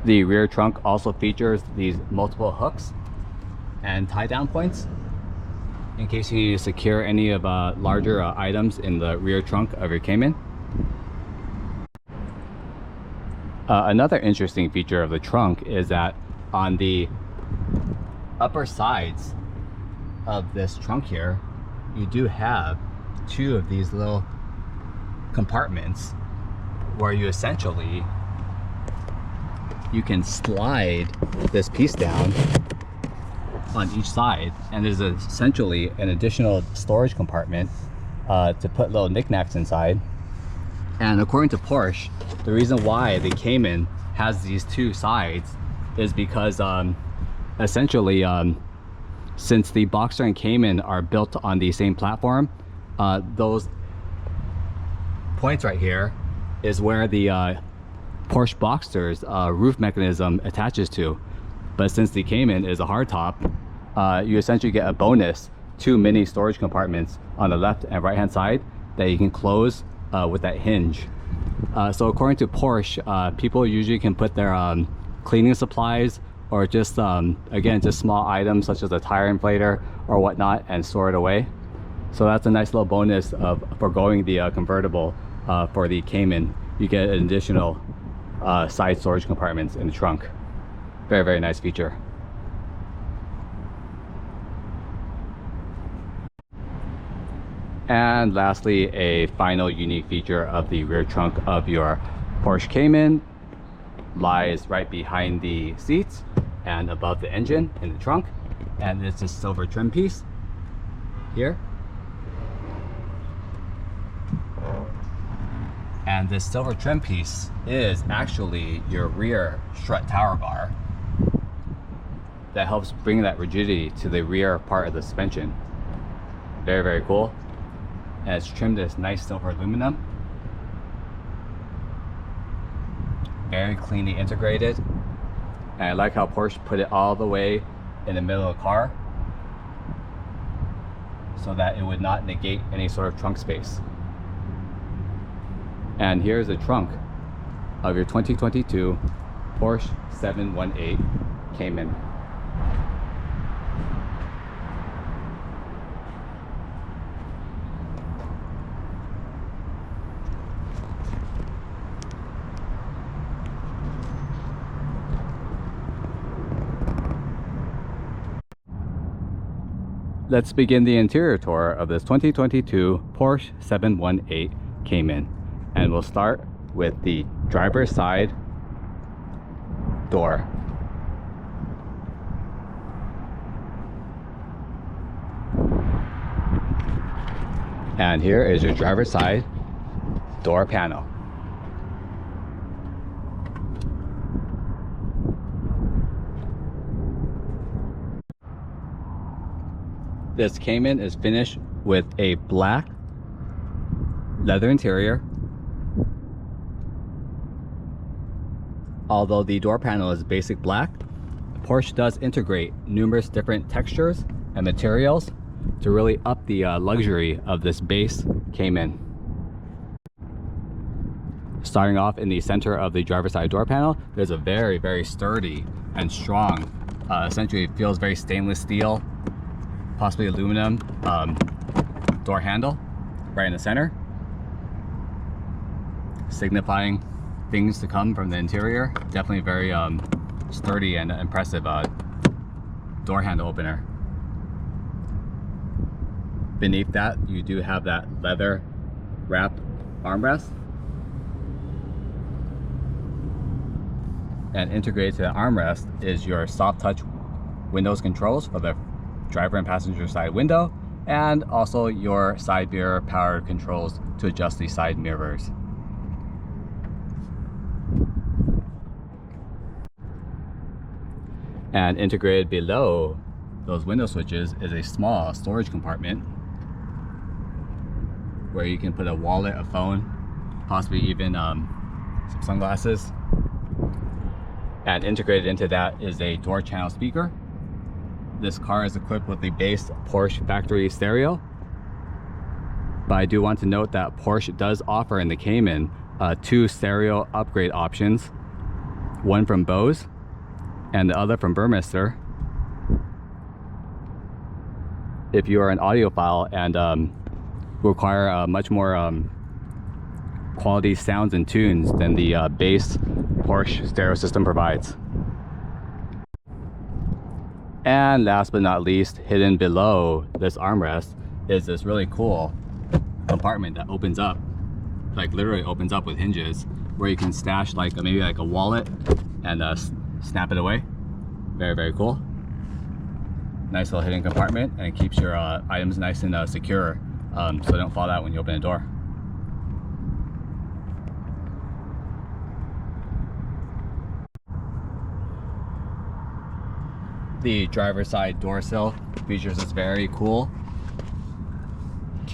The rear trunk also features these multiple hooks and tie down points in case you need to secure any of larger items in the rear trunk of your Cayman. Another interesting feature of the trunk is that on the upper sides of this trunk here, you do have two of these little compartments where you essentially, you can slide this piece down on each side, and there's essentially an additional storage compartment to put little knickknacks inside. And according to Porsche, the reason why the Cayman has these two sides is because essentially since the Boxster and Cayman are built on the same platform, Those points right here is where the Porsche Boxster's roof mechanism attaches to. But since the Cayman is a hardtop, you essentially get a bonus 2 mini storage compartments on the left and right hand side that you can close with that hinge. So according to Porsche, people usually can put their cleaning supplies or just again, just small items such as a tire inflator or whatnot and store it away. So that's a nice little bonus of forgoing the convertible for the Cayman. You get an additional side storage compartments in the trunk. Very, very nice feature. And lastly, a final unique feature of the rear trunk of your Porsche Cayman lies right behind the seats and above the engine in the trunk, and it's a silver trim piece here. And this silver trim piece is actually your rear strut tower bar that helps bring that rigidity to the rear part of the suspension. Very, very cool. And it's trimmed this nice silver aluminum. Very cleanly integrated. And I like how Porsche put it all the way in the middle of the car so that it would not negate any sort of trunk space. And here's the trunk of your 2022 Porsche 718 Cayman. Let's begin the interior tour of this 2022 Porsche 718 Cayman. And we'll start with the driver's side door. And here is your driver's side door panel. This Cayman is finished with a black leather interior. Although the door panel is basic black, Porsche does integrate numerous different textures and materials to really up the luxury of this base Cayman. Starting off in the center of the driver's side door panel, there's a very, very sturdy and strong, essentially it feels very stainless steel, possibly aluminum door handle right in the center, signifying things to come from the interior. Definitely very sturdy and impressive door handle opener. Beneath that, you do have that leather wrapped armrest, and integrated to the armrest is your soft touch windows controls for the driver and passenger side window, and also your side mirror power controls to adjust the side mirrors. And integrated below those window switches is a small storage compartment where you can put a wallet, a phone, possibly even some sunglasses. And integrated into that is a door channel speaker. This car is equipped with the base Porsche factory stereo, but I do want to note that Porsche does offer in the Cayman 2 stereo upgrade options, one from Bose and the other from Burmester. If you are an audiophile and require much more quality sounds and tunes than the base Porsche stereo system provides. And last but not least, hidden below this armrest is this really cool compartment that opens up, like literally opens up with hinges, where you can stash like maybe like a wallet and snap it away. Very, very cool. Nice little hidden compartment, and it keeps your items nice and secure, so they don't fall out when you open the door. The driver's side door sill features this very cool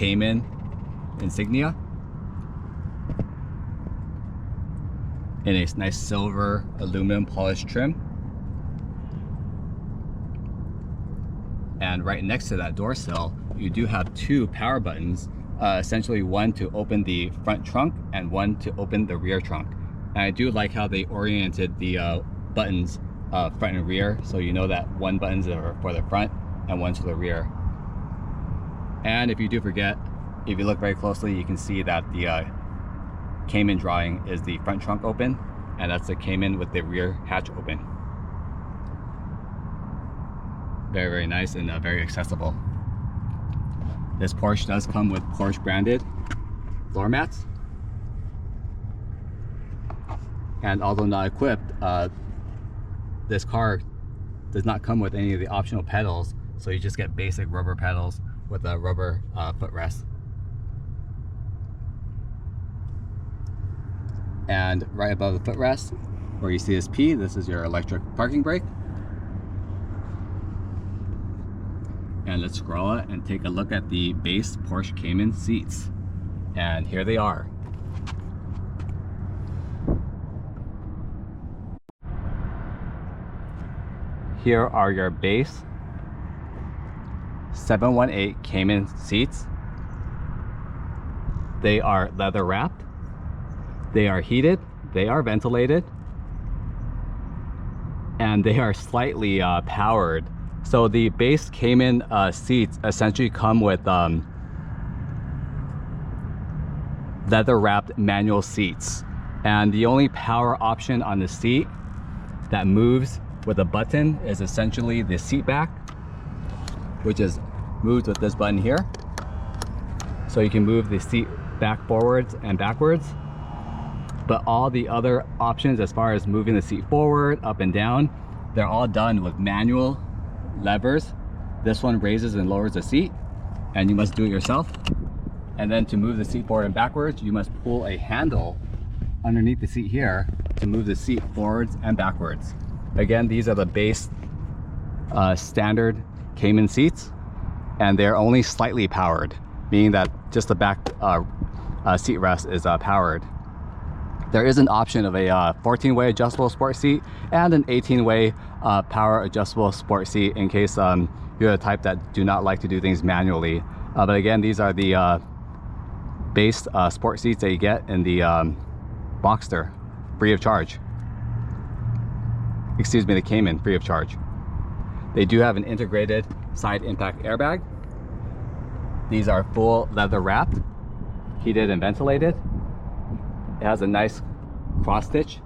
Cayman insignia in a nice silver aluminum polished trim. And right next to that door sill, you do have two power buttons, essentially one to open the front trunk and one to open the rear trunk. And I do like how they oriented the buttons front and rear, so you know that one button's for the front and one's for the rear. And if you do forget, if you look very closely, you can see that the Cayman drawing is the front trunk open, and that's the Cayman with the rear hatch open. Very, very nice and very accessible. This Porsche does come with Porsche branded floor mats. And although not equipped, this car does not come with any of the optional pedals, so you just get basic rubber pedals with a rubber footrest. And right above the footrest, where you see this P, this is your electric parking brake. And let's scroll it and take a look at the base Porsche Cayman seats. And here they are. Here are your base 718 Cayman seats. They are leather wrapped, they are heated, they are ventilated, and they are slightly powered. So the base Cayman seats essentially come with leather wrapped manual seats, and the only power option on the seat that moves with a button is essentially the seat back, which is moved with this button here. So you can move the seat back forwards and backwards, but all the other options as far as moving the seat forward, up and down, they're all done with manual levers. This one raises and lowers the seat, and you must do it yourself. And then to move the seat forward and backwards, you must pull a handle underneath the seat here to move the seat forwards and backwards. Again, these are the base standard Cayman seats, and they're only slightly powered, meaning that just the back seat rest is powered. There is an option of a 14-way adjustable sport seat and an 18-way power adjustable sport seat in case you're the type that do not like to do things manually. But again, these are the base sport seats that you get in the Boxster, free of charge. Excuse me, the Cayman, free of charge. They do have an integrated side impact airbag. These are full leather wrapped, heated and ventilated. It has a nice cross stitch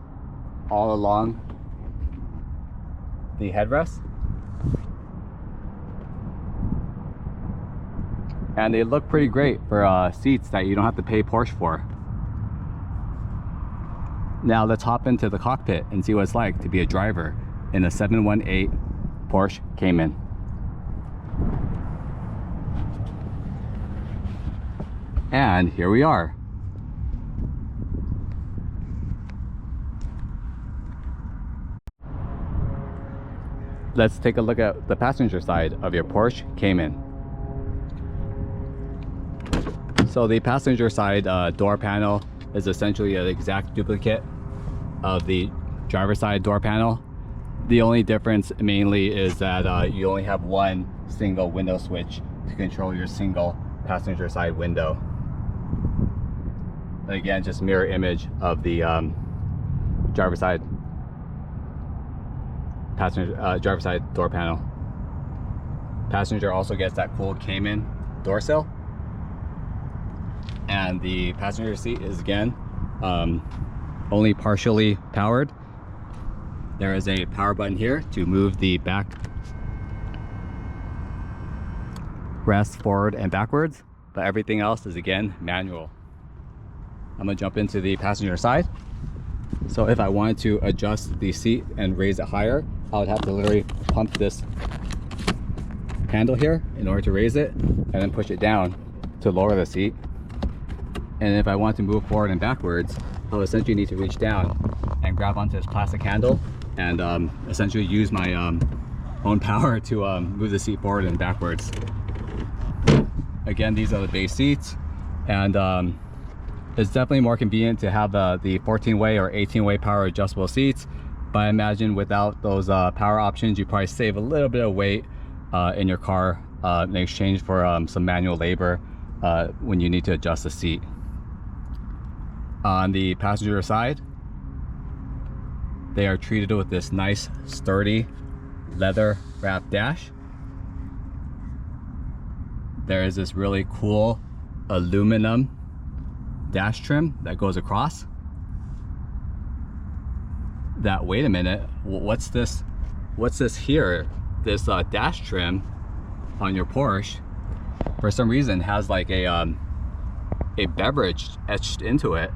all along the headrest. And they look pretty great for seats that you don't have to pay Porsche for. Now let's hop into the cockpit and see what it's like to be a driver in a 718 Porsche Cayman. And here we are. Let's take a look at the passenger side of your Porsche Cayman. So the passenger side door panel is essentially an exact duplicate of the driver's side door panel. The only difference mainly is that you only have one single window switch to control your single passenger side window. Again, just mirror image of the driver's side driver's side door panel. Passenger also gets that cool Cayman door sill, and the passenger seat is again only partially powered. There is a power button here to move the back rest forward and backwards, but everything else is again manual. I'm gonna jump into the passenger side. So if I wanted to adjust the seat and raise it higher, I would have to literally pump this handle here in order to raise it, and then push it down to lower the seat. And if I want to move forward and backwards, I'll essentially need to reach down and grab onto this plastic handle and essentially use my own power to move the seat forward and backwards. Again, these are the base seats, and it's definitely more convenient to have the 14-way or 18-way power adjustable seats. But I imagine without those power options, you probably save a little bit of weight in your car in exchange for some manual labor when you need to adjust the seat. On the passenger side, they are treated with this nice sturdy leather wrapped dash. There is this really cool aluminum dash trim that goes across. That, wait a minute, what's this here? This dash trim on your Porsche for some reason has like a beverage etched into it,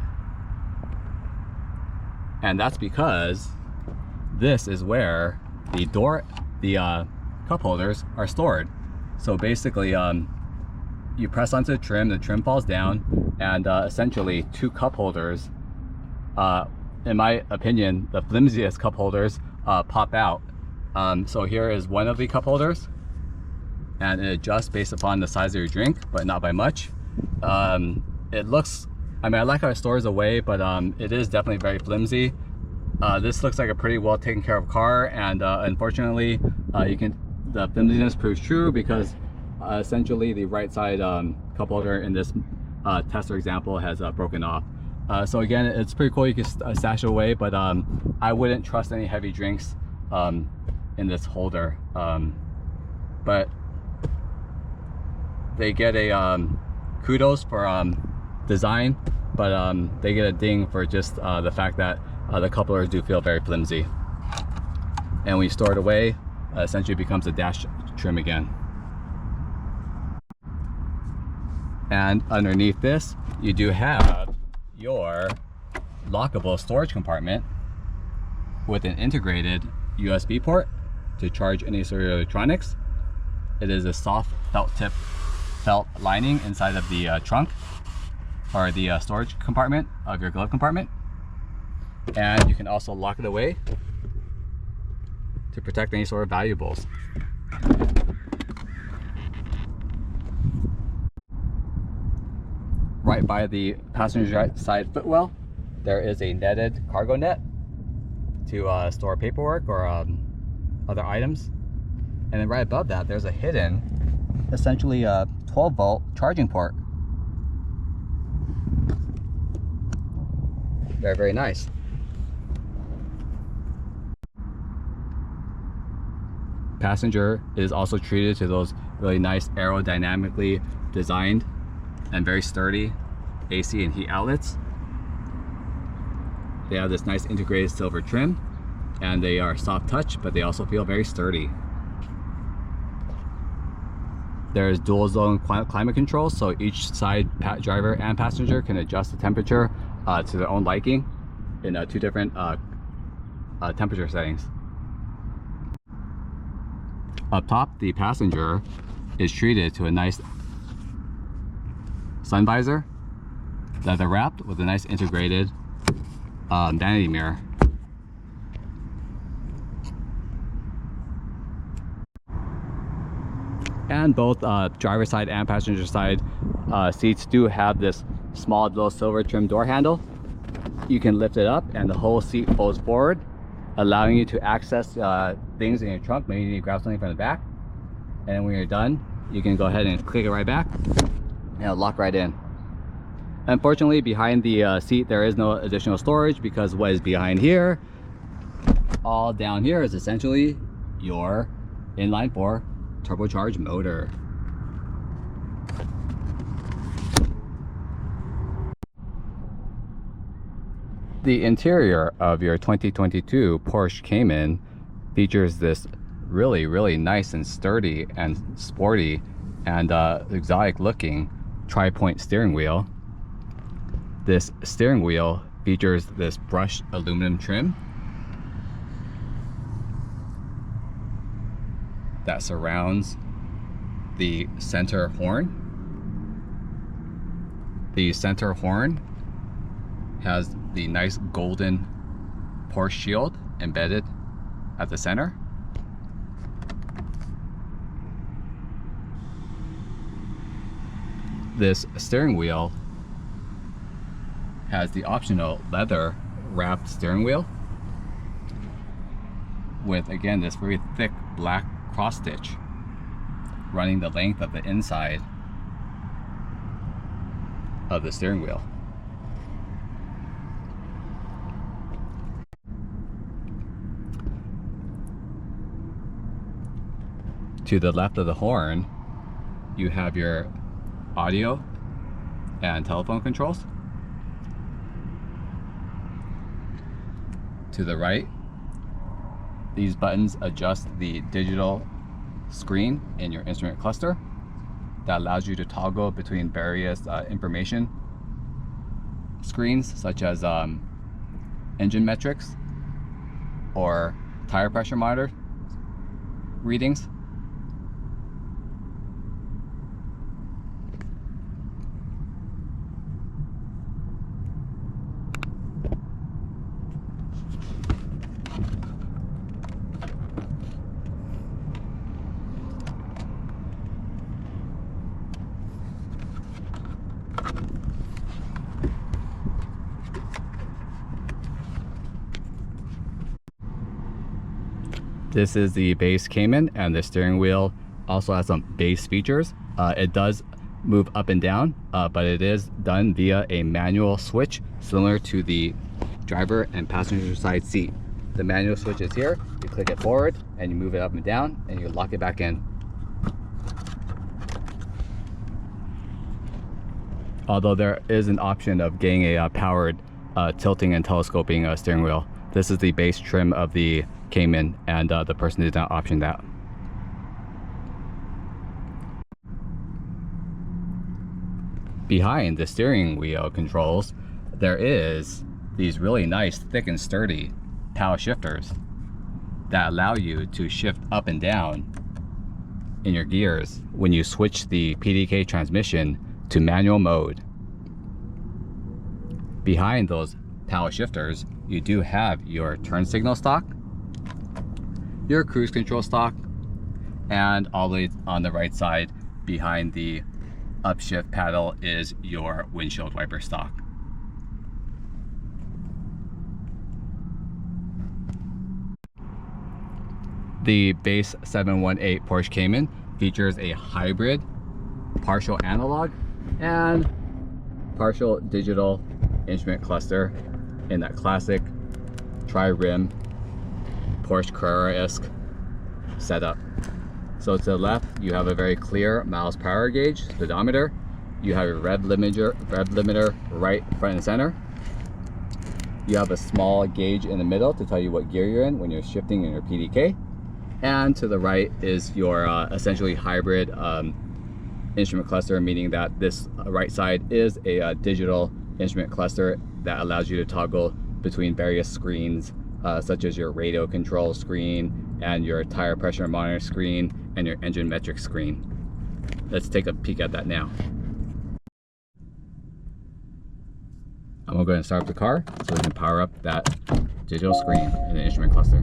and that's because this is where the cup holders are stored. So basically you press onto the trim falls down, and essentially two cup holders, in my opinion, the flimsiest cup holders, pop out. So here is one of the cup holders, and it adjusts based upon the size of your drink, but not by much. It looks, I mean, I like how it stores away, but it is definitely very flimsy. This looks like a pretty well taken care of car, and unfortunately, the flimsiness proves true because essentially the right side cup holder in this tester example has broken off. So again, it's pretty cool. You can stash it away, but I wouldn't trust any heavy drinks in this holder. But they get a kudos for design, but they get a ding for just the fact that the cup holders do feel very flimsy. And when you store it away, essentially it becomes a dash trim again. And underneath this, you do have your lockable storage compartment with an integrated USB port to charge any sort of electronics. It is a soft felt lining inside of the trunk, or the storage compartment of your glove compartment. And you can also lock it away to protect any sort of valuables. Right by the passenger side footwell, there is a netted cargo net to store paperwork or other items. And then right above that, there's a hidden, essentially a 12-volt charging port. Very, very nice. Passenger is also treated to those really nice aerodynamically designed and very sturdy AC and heat outlets. They have this nice integrated silver trim, and they are soft touch, but they also feel very sturdy. There's dual zone climate control, so each side driver and passenger can adjust the temperature to their own liking in two different temperature settings. Up top, the passenger is treated to a nice sun visor, leather wrapped with a nice integrated vanity mirror. And both driver side and passenger side seats do have this small little silver trim door handle. You can lift it up and the whole seat folds forward, allowing you to access things in your trunk. Maybe you need to grab something from the back, and then when you're done, you can go ahead and click it right back and it'll lock right in. Unfortunately, behind the seat there is no additional storage, because what is behind here, all down here, is essentially your inline 4 turbocharged motor. The interior of your 2022 Porsche Cayman features this really nice and sturdy and sporty and exotic looking tri-point steering wheel. This steering wheel features this brushed aluminum trim that surrounds the center horn. The center horn has the nice golden Porsche shield embedded at the center. This steering wheel has the optional leather wrapped steering wheel with, again, this very thick black cross stitch running the length of the inside of the steering wheel. To the left of the horn, you have your audio and telephone controls. To the right, these buttons adjust the digital screen in your instrument cluster that allows you to toggle between various information screens, such as engine metrics or tire pressure monitor readings. This is the base Cayman, and the steering wheel also has some base features. It does move up and down, but it is done via a manual switch similar to the driver and passenger side seat. The manual switch is here. You click it forward and you move it up and down and you lock it back in. Although there is an option of getting a powered tilting and telescoping steering wheel. This is the base trim of the Cayman, and the person did not option that. Behind the steering wheel controls, there is these really nice, thick and sturdy power shifters that allow you to shift up and down in your gears when you switch the PDK transmission to manual mode. Behind those power shifters, you do have your turn signal stock, your cruise control stock, and all the way on the right side behind the upshift paddle is your windshield wiper stock. The base 718 Porsche Cayman features a hybrid partial analog and partial digital instrument cluster in that classic tri-rim Porsche Carrera-esque setup. So to the left, you have a very clear miles per hour gauge, speedometer. You have your rev limiter right, front and center. You have a small gauge in the middle to tell you what gear you're in when you're shifting in your PDK. And to the right is your essentially hybrid instrument cluster, meaning that this right side is a digital instrument cluster that allows you to toggle between various screens, such as your radio control screen and your tire pressure monitor screen and your engine metric screen. Let's take a peek at that now. I'm gonna go ahead and start up the car so we can power up that digital screen in the instrument cluster.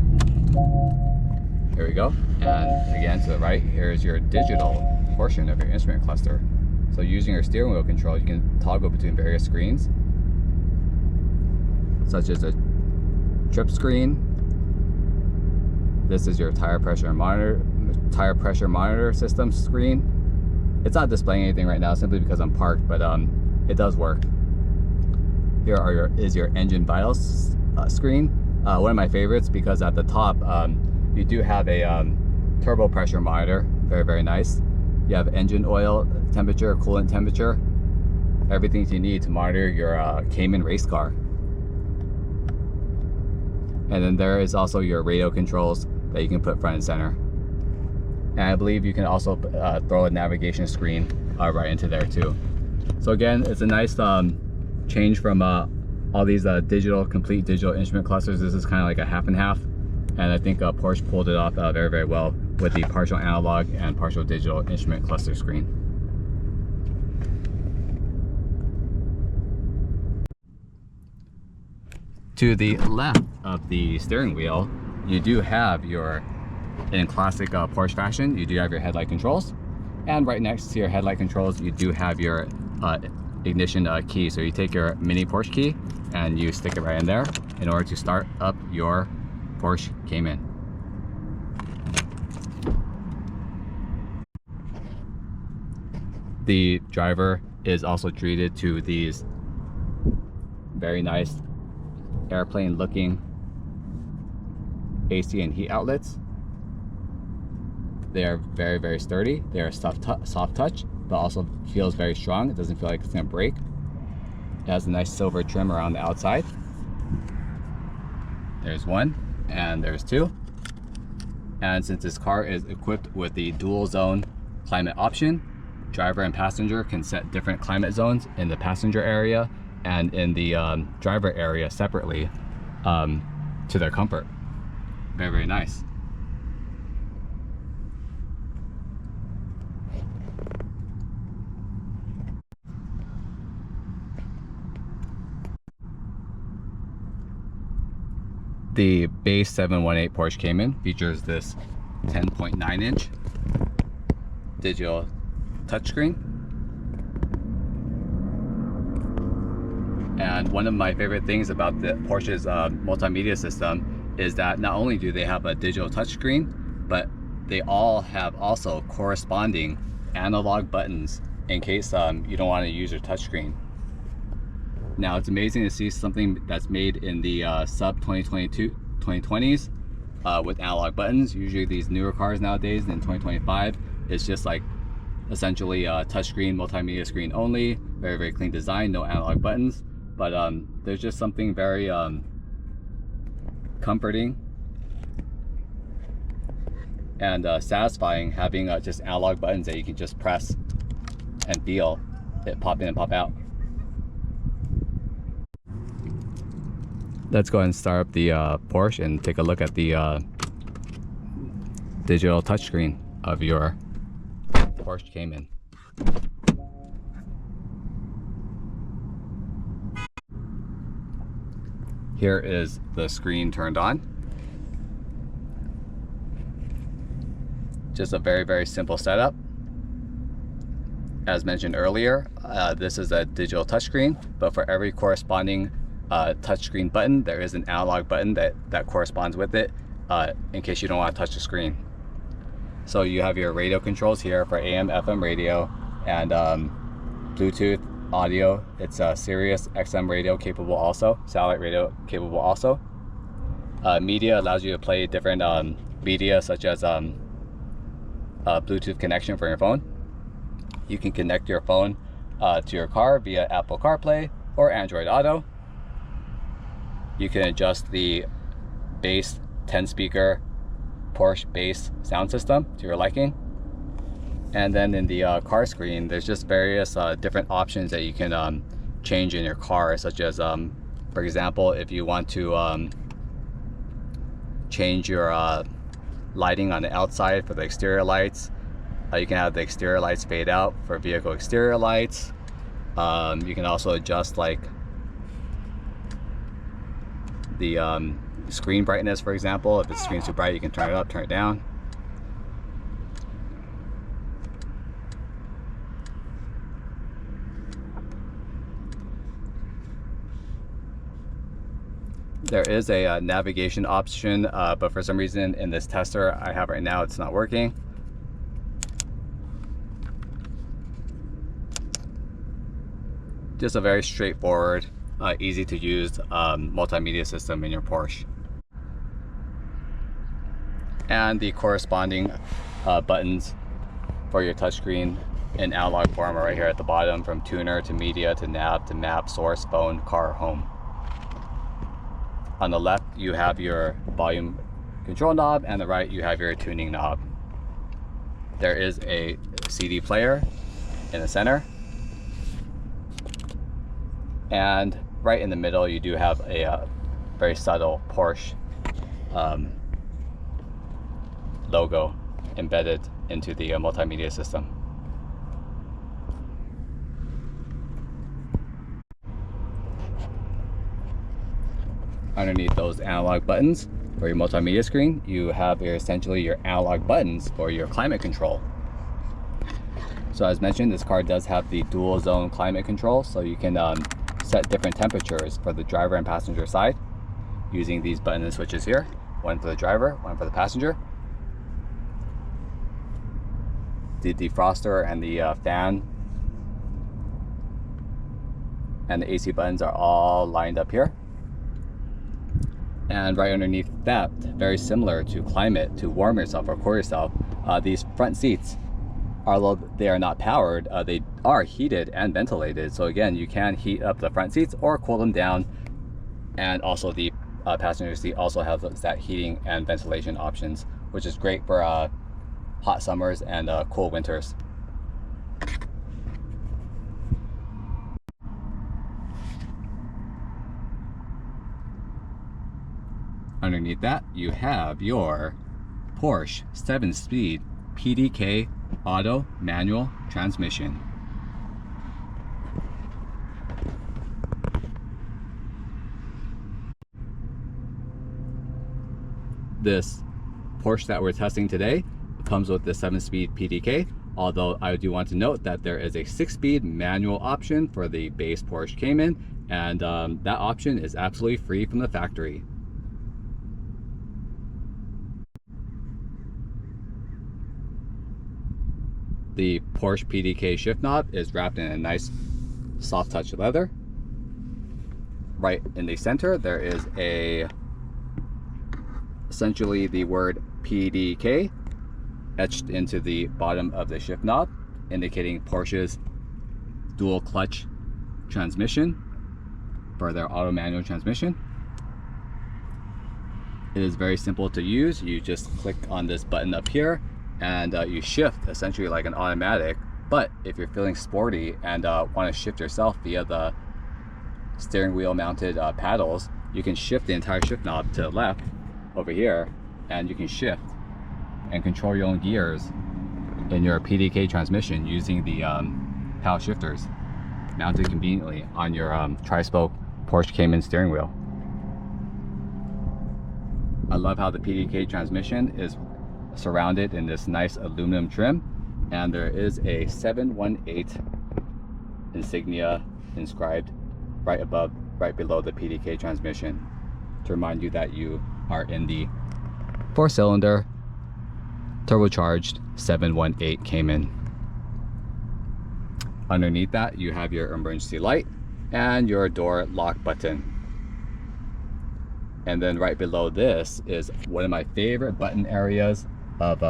Here we go. And again, to the right, here's your digital portion of your instrument cluster. So using your steering wheel control, you can toggle between various screens, such as a trip screen. This is your tire pressure monitor system screen. It's not displaying anything right now simply because I'm parked, but it does work. Here is your engine vitals screen. One of my favorites because at the top you do have a turbo pressure monitor, very, very nice. You have engine oil temperature, coolant temperature, everything you need to monitor your Cayman race car. And then there is also your radio controls that you can put front and center. And I believe you can also throw a navigation screen right into there too. So again, it's a nice change from all these complete digital instrument clusters. This is kind of like a half and half. And I think Porsche pulled it off very, very well with the partial analog and partial digital instrument cluster screen. To the left of the steering wheel, you do have your, in classic Porsche fashion, you do have your headlight controls. And right next to your headlight controls, you do have your ignition key. So you take your mini Porsche key and you stick it right in there in order to start up your Porsche Cayman. The driver is also treated to these very nice airplane looking AC and heat outlets. They are very, very sturdy. They are soft touch, but also feels very strong. It doesn't feel like it's gonna break. It has a nice silver trim around the outside. There's one and there's two. And since this car is equipped with the dual zone climate option, driver and passenger can set different climate zones in the passenger area and in the driver area separately to their comfort. Very, very nice. The base 718 Porsche Cayman features this 10.9 inch digital touchscreen. And one of my favorite things about the Porsche's multimedia system is that not only do they have a digital touchscreen, but they all have also corresponding analog buttons in case you don't want to use your touchscreen. Now it's amazing to see something that's made in the sub 2020s with analog buttons. Usually these newer cars nowadays in 2025, it's just like essentially a touchscreen, multimedia screen only, very, very clean design, no analog buttons. But there's just something very comforting and satisfying having just analog buttons that you can just press and feel it pop in and pop out. Let's go ahead and start up the Porsche and take a look at the digital touchscreen of your Porsche Cayman. Here is the screen turned on. Just a very, very simple setup. As mentioned earlier, this is a digital touchscreen, but for every corresponding touchscreen button, there is an analog button that corresponds with it in case you don't want to touch the screen. So you have your radio controls here for AM, FM radio, and Bluetooth audio. It's a Sirius XM radio capable also, satellite radio capable also. Media allows you to play different media such as Bluetooth connection for your phone. You can connect your phone to your car via Apple CarPlay or Android Auto. You can adjust the bass 10 speaker Porsche bass sound system to your liking. And then in the car screen, there's just various different options that you can change in your car, such as, for example, if you want to change your lighting on the outside for the exterior lights, you can have the exterior lights fade out for vehicle exterior lights. You can also adjust like the screen brightness, for example. If the screen's too bright, you can turn it up, turn it down. There is a navigation option, but for some reason in this tester I have right now, it's not working. Just a very straightforward, easy to use multimedia system in your Porsche. And the corresponding buttons for your touchscreen in analog form are right here at the bottom, from tuner to media to nav to map, source, phone, car, home. On the left, you have your volume control knob, and the right, you have your tuning knob. There is a CD player in the center. And right in the middle, you do have a very subtle Porsche logo embedded into the multimedia system. Underneath those analog buttons for your multimedia screen, you have essentially your analog buttons for your climate control. So as mentioned, this car does have the dual zone climate control, so you can set different temperatures for the driver and passenger side using these button and switches here. One for the driver, one for the passenger. The defroster and the fan and the AC buttons are all lined up here. And right underneath that, very similar to climate, to warm yourself or cool yourself, these front seats, although they are not powered, they are heated and ventilated. So again, you can heat up the front seats or cool them down. And also the passenger seat also has that heating and ventilation options, which is great for hot summers and cool winters. Underneath that, you have your Porsche 7-speed PDK auto manual transmission. This Porsche that we're testing today comes with the 7-speed PDK, although I do want to note that there is a 6-speed manual option for the base Porsche Cayman, and that option is absolutely free from the factory. The Porsche PDK shift knob is wrapped in a nice soft touch leather. Right in the center, there is essentially the word PDK etched into the bottom of the shift knob, indicating Porsche's dual clutch transmission for their auto manual transmission. It is very simple to use. You just click on this button up here and you shift essentially like an automatic. But if you're feeling sporty and want to shift yourself via the steering wheel mounted paddles, you can shift the entire shift knob to the left over here, and you can shift and control your own gears in your PDK transmission using the paddle shifters mounted conveniently on your tri-spoke Porsche Cayman steering wheel. I love how the PDK transmission is surrounded in this nice aluminum trim, and there is a 718 insignia inscribed right below the PDK transmission to remind you that you are in the 4-cylinder turbocharged 718 Cayman. Underneath that, you have your emergency light and your door lock button. And then right below this is one of my favorite button areas of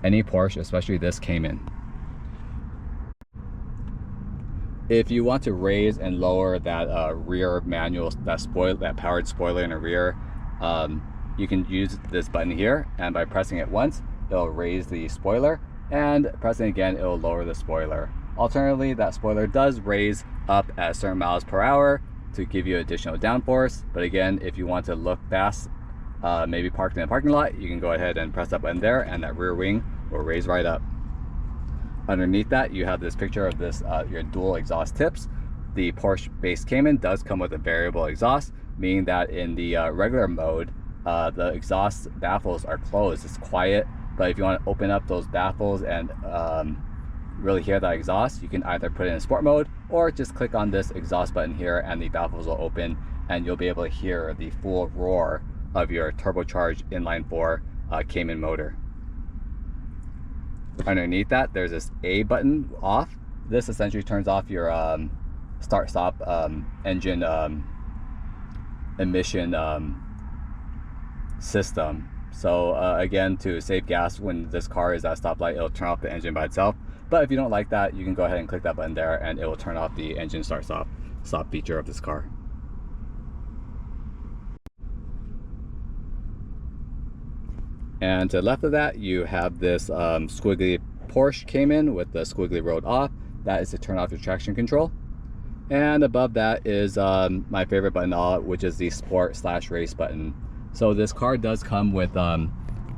any Porsche, especially this Cayman. If you want to raise and lower that rear manual, that powered spoiler in the rear, you can use this button here, and by pressing it once, it'll raise the spoiler, and pressing again, it'll lower the spoiler. Alternatively, that spoiler does raise up at certain miles per hour to give you additional downforce, but again, if you want to look fast, maybe parked in a parking lot, you can go ahead and press that button there, and that rear wing will raise right up. Underneath that, you have this picture of this your dual exhaust tips. The Porsche base Cayman does come with a variable exhaust, meaning that in the regular mode, the exhaust baffles are closed. It's quiet, but if you want to open up those baffles and really hear that exhaust, you can either put it in sport mode or just click on this exhaust button here, and the baffles will open, and you'll be able to hear the full roar of your turbocharged inline 4 Cayman motor. Underneath that, there's this A button off. This essentially turns off your start-stop engine emission system. So again, to save gas when this car is at a stoplight, it'll turn off the engine by itself. But if you don't like that, you can go ahead and click that button there, and it will turn off the engine start-stop feature of this car. And to the left of that, you have this squiggly Porsche Cayman with the squiggly road off. That is to turn off your traction control. And above that is my favorite button, which is the sport/race button. So this car does come with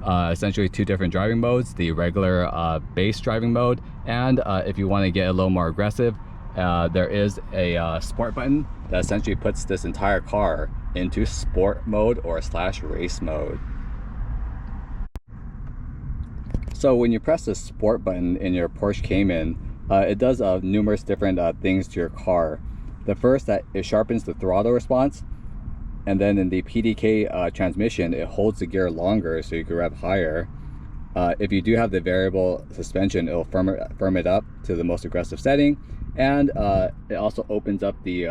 essentially two different driving modes: the regular base driving mode, and if you want to get a little more aggressive, there is a sport button that essentially puts this entire car into sport mode or /race mode. So when you press the sport button in your Porsche Cayman, it does numerous different things to your car. The first, that it sharpens the throttle response, and then in the PDK transmission, it holds the gear longer so you can rev higher. If you do have the variable suspension, it'll firm it up to the most aggressive setting, and it also opens up the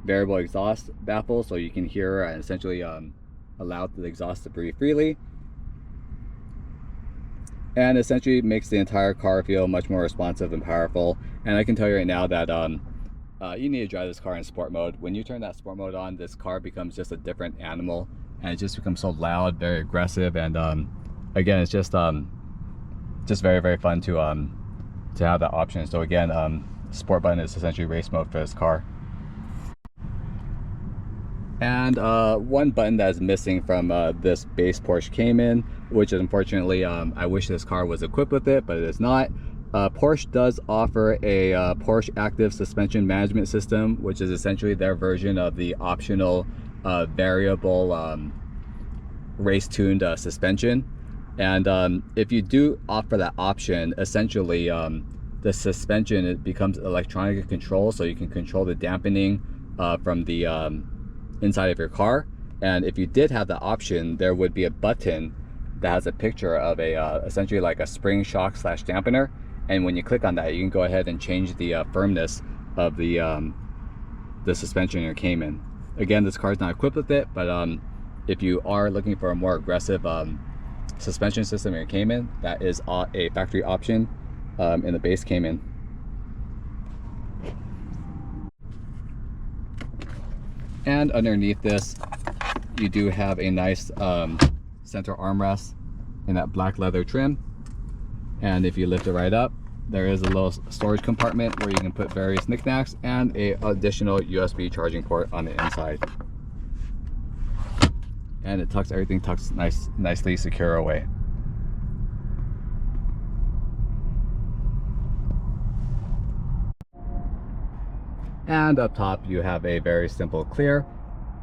variable exhaust baffle so you can hear and essentially allow the exhaust to breathe freely, and essentially makes the entire car feel much more responsive and powerful. And I can tell you right now that you need to drive this car in sport mode. When you turn that sport mode on, this car becomes just a different animal, and it just becomes so loud, very aggressive, and again, it's just very, very fun to have that option. So again, sport button is essentially race mode for this car. And one button that is missing from this base Porsche Cayman, which unfortunately I wish this car was equipped with it, but it is not. Porsche does offer a Porsche active suspension management system, which is essentially their version of the optional variable race tuned suspension. And if you do offer that option, essentially the suspension, it becomes electronic control, so you can control the dampening from the inside of your car. And if you did have the option, there would be a button that has a picture of a essentially like a spring shock slash dampener, and when you click on that, you can go ahead and change the firmness of the suspension in your Cayman. Again, this car is not equipped with it, but if you are looking for a more aggressive suspension system in your Cayman, that is a factory option in the base Cayman. And underneath this, you do have a nice center armrest in that black leather trim. And if you lift it right up, there is a little storage compartment where you can put various knickknacks and a additional USB charging port on the inside. And it tucks, everything tucks nicely secure away. And up top, you have a very simple clear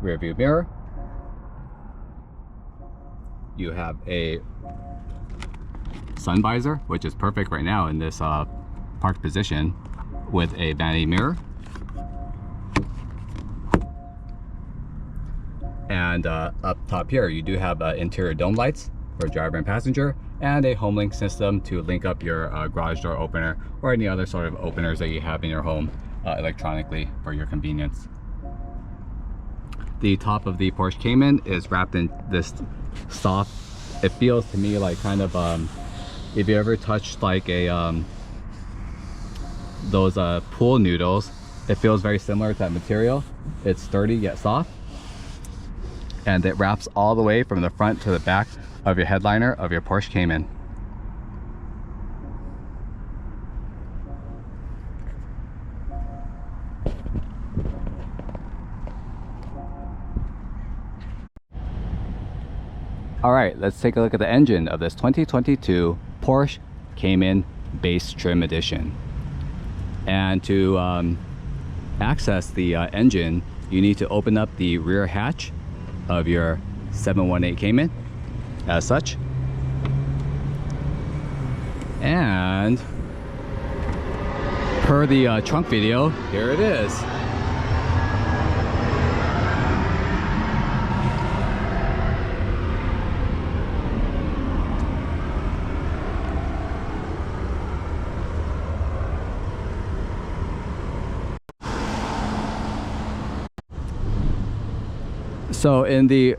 rear view mirror. You have a sun visor, which is perfect right now in this parked position, with a vanity mirror. And up top here, you do have interior dome lights for driver and passenger, and a home link system to link up your garage door opener or any other sort of openers that you have in your home electronically for your convenience. The top of the Porsche Cayman is wrapped in this soft, it feels to me like kind of if you ever touched like a those pool noodles, it feels very similar to that material. It's sturdy yet soft, and it wraps all the way from the front to the back of your headliner of your Porsche Cayman. All right, let's take a look at the engine of this 2022 Porsche Cayman Base Trim Edition. And to access the engine, you need to open up the rear hatch of your 718 Cayman, as such. And per the trunk video, here it is. So in the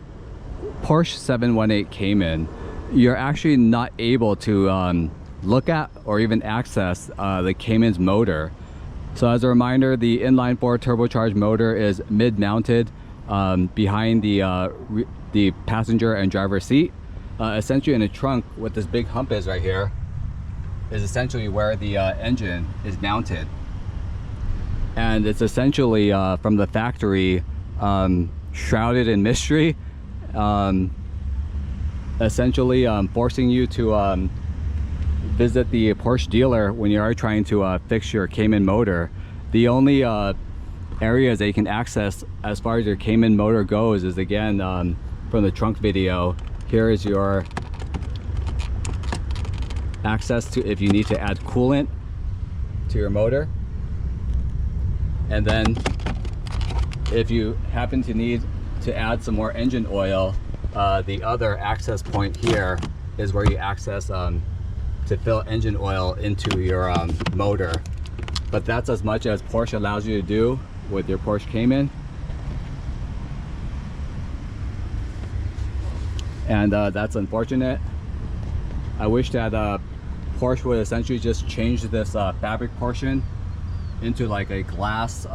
Porsche 718 Cayman, you're actually not able to look at or even access the Cayman's motor. So as a reminder, the inline 4 turbocharged motor is mid-mounted behind the passenger and driver seat. Essentially in the trunk, what this big hump is right here is essentially where the engine is mounted. And it's essentially from the factory shrouded in mystery, essentially forcing you to visit the Porsche dealer when you are trying to fix your Cayman motor. The only areas that you can access as far as your Cayman motor goes is, again, from the trunk video. Here is your access to if you need to add coolant to your motor. And then if you happen to need to add some more engine oil, the other access point here is where you access to fill engine oil into your motor. But that's as much as Porsche allows you to do with your Porsche Cayman. And that's unfortunate. I wish that Porsche would essentially just change this fabric portion into like a glass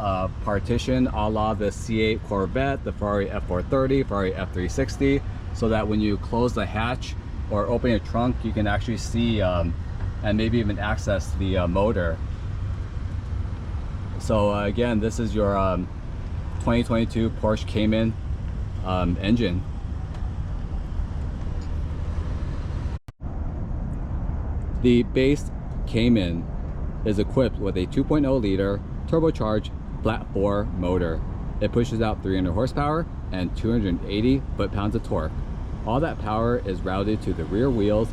partition a la the C8 Corvette, the Ferrari F430, Ferrari F360, so that when you close the hatch or open your trunk, you can actually see and maybe even access the motor. So again, this is your 2022 Porsche Cayman engine. The base Cayman is equipped with a 2.0 liter turbocharged flat 4 motor. It pushes out 300 horsepower and 280 foot-pounds of torque. All that power is routed to the rear wheels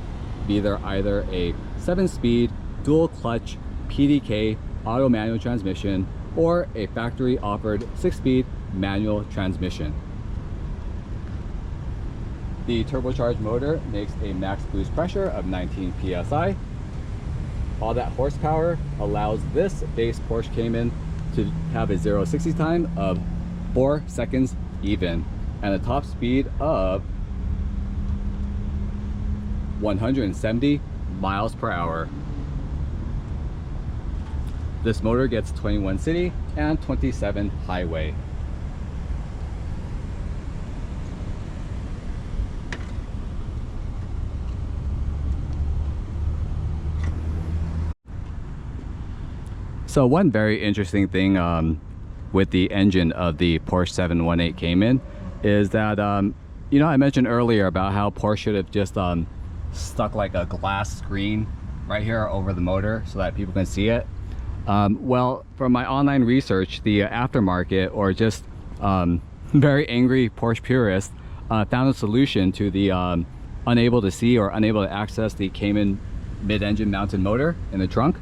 via either a 7-speed dual clutch PDK auto manual transmission or a factory offered 6-speed manual transmission. The turbocharged motor makes a max boost pressure of 19 psi. All that horsepower allows this base Porsche Cayman to have a 0-60 time of 4 seconds even and a top speed of 170 miles per hour. This motor gets 21 city and 27 highway. So one very interesting thing with the engine of the Porsche 718 Cayman is that, you know, I mentioned earlier about how Porsche should have just stuck like a glass screen right here over the motor so that people can see it. Well, from my online research, the aftermarket or just very angry Porsche purists found a solution to the unable to see or unable to access the Cayman mid-engine mounted motor in the trunk.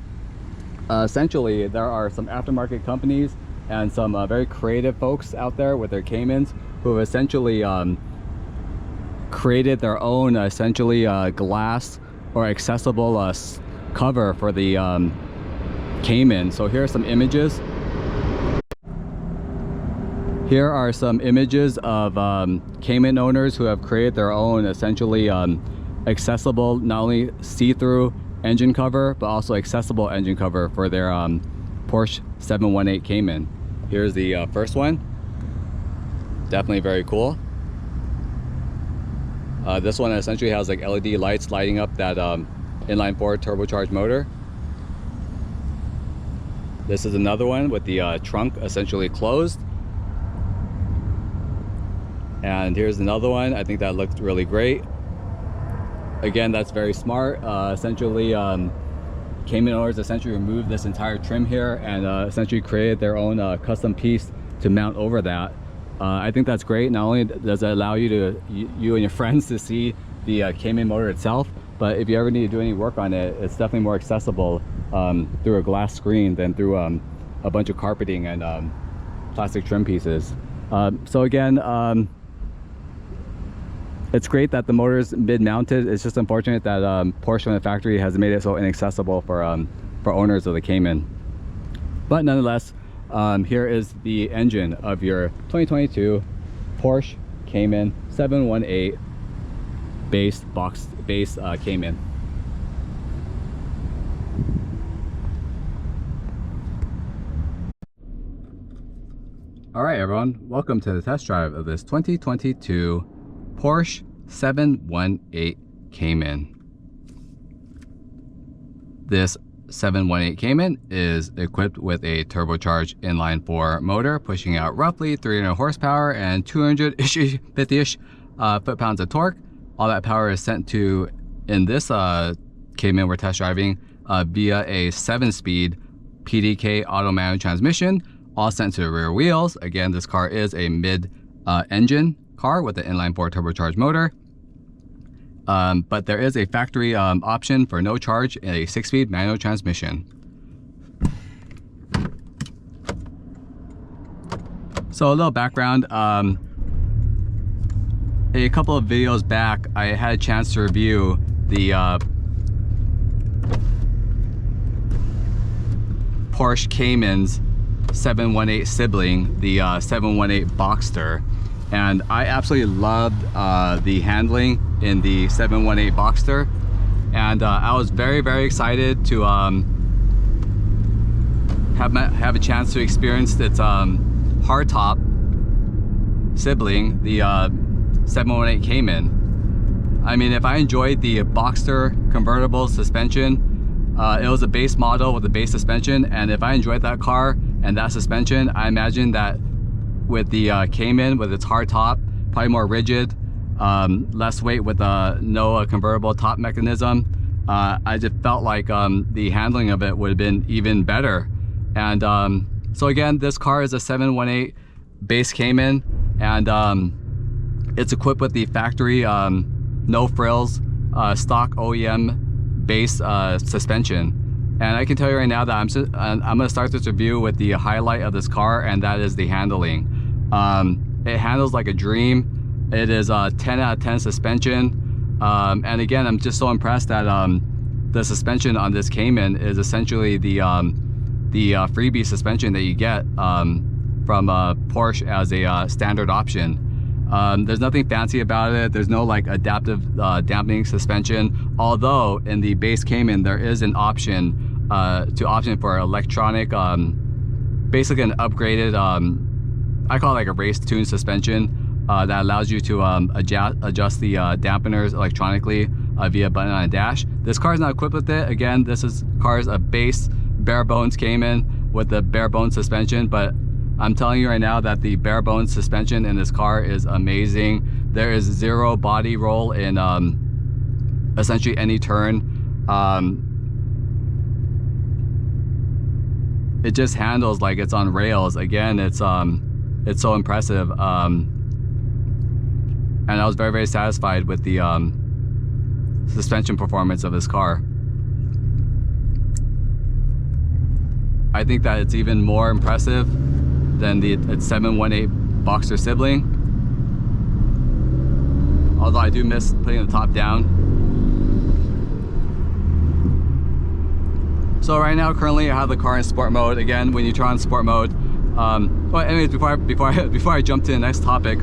Essentially, there are some aftermarket companies and some very creative folks out there with their Caymans who have essentially created their own essentially glass or accessible cover for the Cayman. So here are some images. Here are some images of Cayman owners who have created their own essentially accessible, not only see-through engine cover, but also accessible engine cover for their Porsche 718 Cayman. Here's the first one. Definitely very cool. This one essentially has like LED lights lighting up that inline 4 turbocharged motor. This is another one with the trunk essentially closed. And here's another one. I think that looked really great. Again, that's very smart. Essentially, Cayman owners essentially removed this entire trim here and essentially created their own custom piece to mount over that. I think that's great. Not only does it allow you and your friends to see the Cayman motor itself, but if you ever need to do any work on it, it's definitely more accessible through a glass screen than through a bunch of carpeting and plastic trim pieces. So again, it's great that the motor's mid-mounted. It's just unfortunate that Porsche from the factory has made it so inaccessible for owners of the Cayman. But nonetheless, here is the engine of your 2022 Porsche Cayman 718 base Cayman. All right, everyone, welcome to the test drive of this 2022 Porsche 718 Cayman. This 718 Cayman is equipped with a turbocharged inline 4 motor, pushing out roughly 300 horsepower and 250-ish foot-pounds of torque. All that power is sent to, in this Cayman we're test driving, via a 7-speed PDK auto manual transmission, all sent to the rear wheels. Again, this car is a mid-engine car with an inline 4 turbocharged motor. but there is a factory option for no charge in a 6-speed manual transmission. So a little background, a couple of videos back, I had a chance to review the Porsche Cayman's 718 sibling, the 718 Boxster, and I absolutely loved the handling in the 718 Boxster, and I was very excited to have a chance to experience its hardtop sibling, the 718 Cayman. I mean, if I enjoyed the Boxster convertible suspension, it was a base model with a base suspension, and if I enjoyed that car and that suspension, I imagine that with the Cayman, with its hardtop, probably more rigid, less weight with no convertible top mechanism, I just felt like the handling of it would have been even better. And so again, this car is a 718 base Cayman, and it's equipped with the factory no frills stock OEM base suspension. And I can tell you right now that I'm going to start this review with the highlight of this car, and that is the handling. It handles like a dream. It is a 10 out of 10 suspension. And again, I'm just so impressed that the suspension on this Cayman is essentially the freebie suspension that you get from Porsche as a standard option. There's nothing fancy about it. There's no like adaptive dampening suspension, although in the base Cayman there is an option for electronic, basically an upgraded, I call it like a race tune suspension that allows you to adjust the dampeners electronically via a button on a dash. This car is not equipped with it. Again, this car is a base bare bones Cayman with the bare bones suspension, but I'm telling you right now that the bare bones suspension in this car is amazing. There is zero body roll in essentially any turn. It just handles like it's on rails. Again, it's so impressive. And I was very satisfied with the suspension performance of this car. I think that it's even more impressive than its 718 Boxster sibling. Although I do miss putting the top down. So right now, currently, I have the car in sport mode. Again, when you turn on sport mode, but anyways, before I jump to the next topic,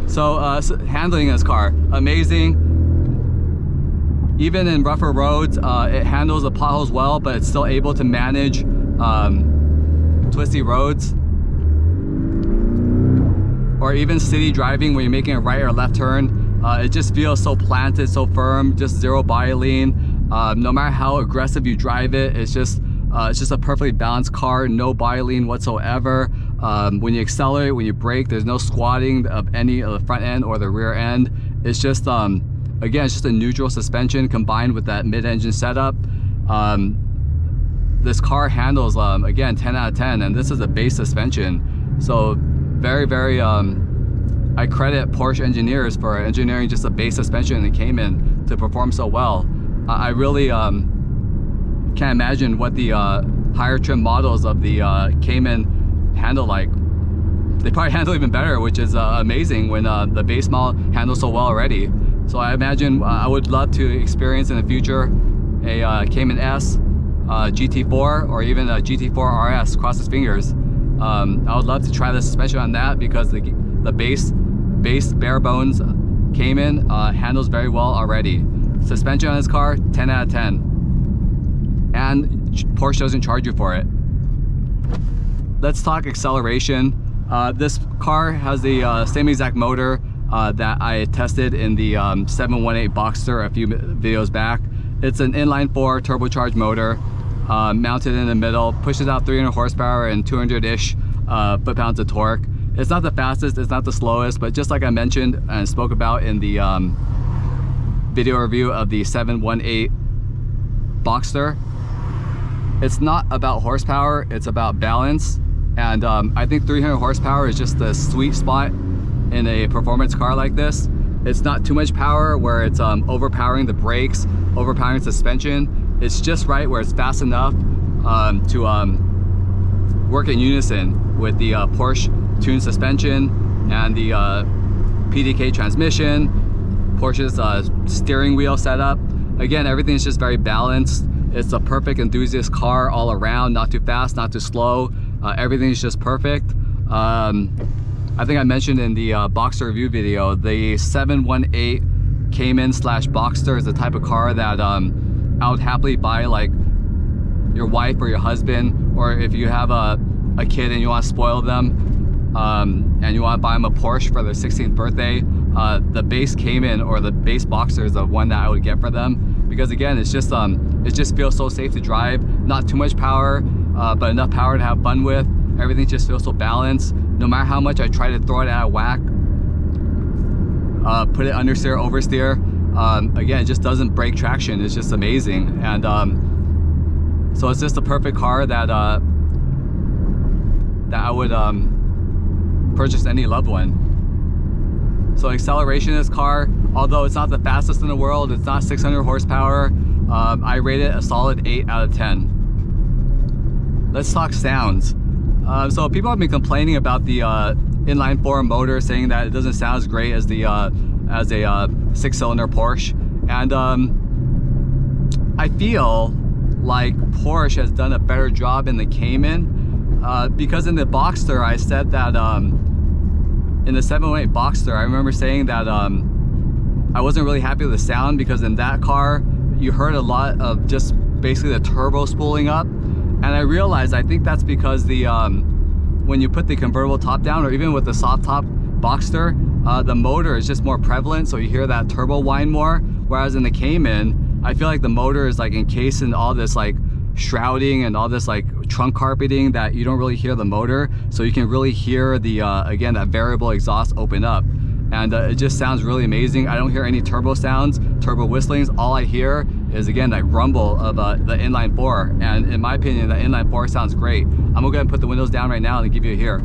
so handling this car, amazing. Even in rougher roads, it handles the potholes well, but it's still able to manage twisty roads. Or even city driving when you're making a right or left turn, it just feels so planted, so firm, just zero body lean. No matter how aggressive you drive it, it's just a perfectly balanced car, no body lean whatsoever. When you accelerate, when you brake, there's no squatting of any of the front end or the rear end. It's just, again, it's just a neutral suspension combined with that mid-engine setup. This car handles, again, 10 out of 10, and this is a base suspension. So very, I credit Porsche engineers for engineering just a base suspension in the Cayman to perform so well. I really can't imagine what the higher trim models of the Cayman handle like. They probably handle even better, which is amazing when the base model handles so well already. So I imagine I would love to experience in the future a Cayman S, GT4, or even a GT4 RS, cross his fingers. I would love to try the suspension on that because the base bare bones Cayman handles very well already. Suspension on this car, 10 out of 10. And Porsche doesn't charge you for it. Let's talk acceleration. This car has the same exact motor that I tested in the 718 Boxster a few videos back. It's an inline 4 turbocharged motor. Mounted in the middle, pushes out 300 horsepower and 200-ish foot-pounds of torque. It's not the fastest, it's not the slowest, but just like I mentioned and spoke about in the video review of the 718 Boxster, it's not about horsepower, it's about balance. And I think 300 horsepower is just the sweet spot in a performance car like this. It's not too much power where it's overpowering the brakes, overpowering suspension. It's just right where it's fast enough to work in unison with the Porsche tuned suspension and the PDK transmission, Porsche's steering wheel setup. Again, everything's just very balanced. It's a perfect enthusiast car all around, not too fast, not too slow. Everything's just perfect. I think I mentioned in the Boxster review video, the 718 Cayman / Boxster is the type of car that I would happily buy like your wife or your husband, or if you have a kid and you want to spoil them and you want to buy them a Porsche for their 16th birthday, the base Cayman or the base Boxster is the one that I would get for them, because again, it's just it just feels so safe to drive. Not too much power, but enough power to have fun with. Everything just feels so balanced. No matter how much I try to throw it out of whack, put it understeer, oversteer, again, it just doesn't break traction. It's just amazing. And so it's just the perfect car that that I would purchase any loved one. So acceleration in this car, although it's not the fastest in the world, it's not 600 horsepower, I rate it a solid 8 out of 10. Let's talk sounds. So people have been complaining about the inline 4 motor, saying that it doesn't sound as great as the as a 6-cylinder Porsche, and I feel like Porsche has done a better job in the Cayman, because in the Boxster I said that in the 718 Boxster I remember saying that I wasn't really happy with the sound, because in that car you heard a lot of just basically the turbo spooling up. And I realized, I think that's because the when you put the convertible top down, or even with the soft top Boxster, the motor is just more prevalent, so you hear that turbo whine more. Whereas in the Cayman, I feel like the motor is like encased in all this like shrouding and all this like trunk carpeting that you don't really hear the motor, so you can really hear the again, that variable exhaust open up. And it just sounds really amazing. I don't hear any turbo sounds, turbo whistlings. All I hear is, again, that rumble of the inline 4. And in my opinion, the inline 4 sounds great. I'm gonna go ahead and put the windows down right now and give you a hear.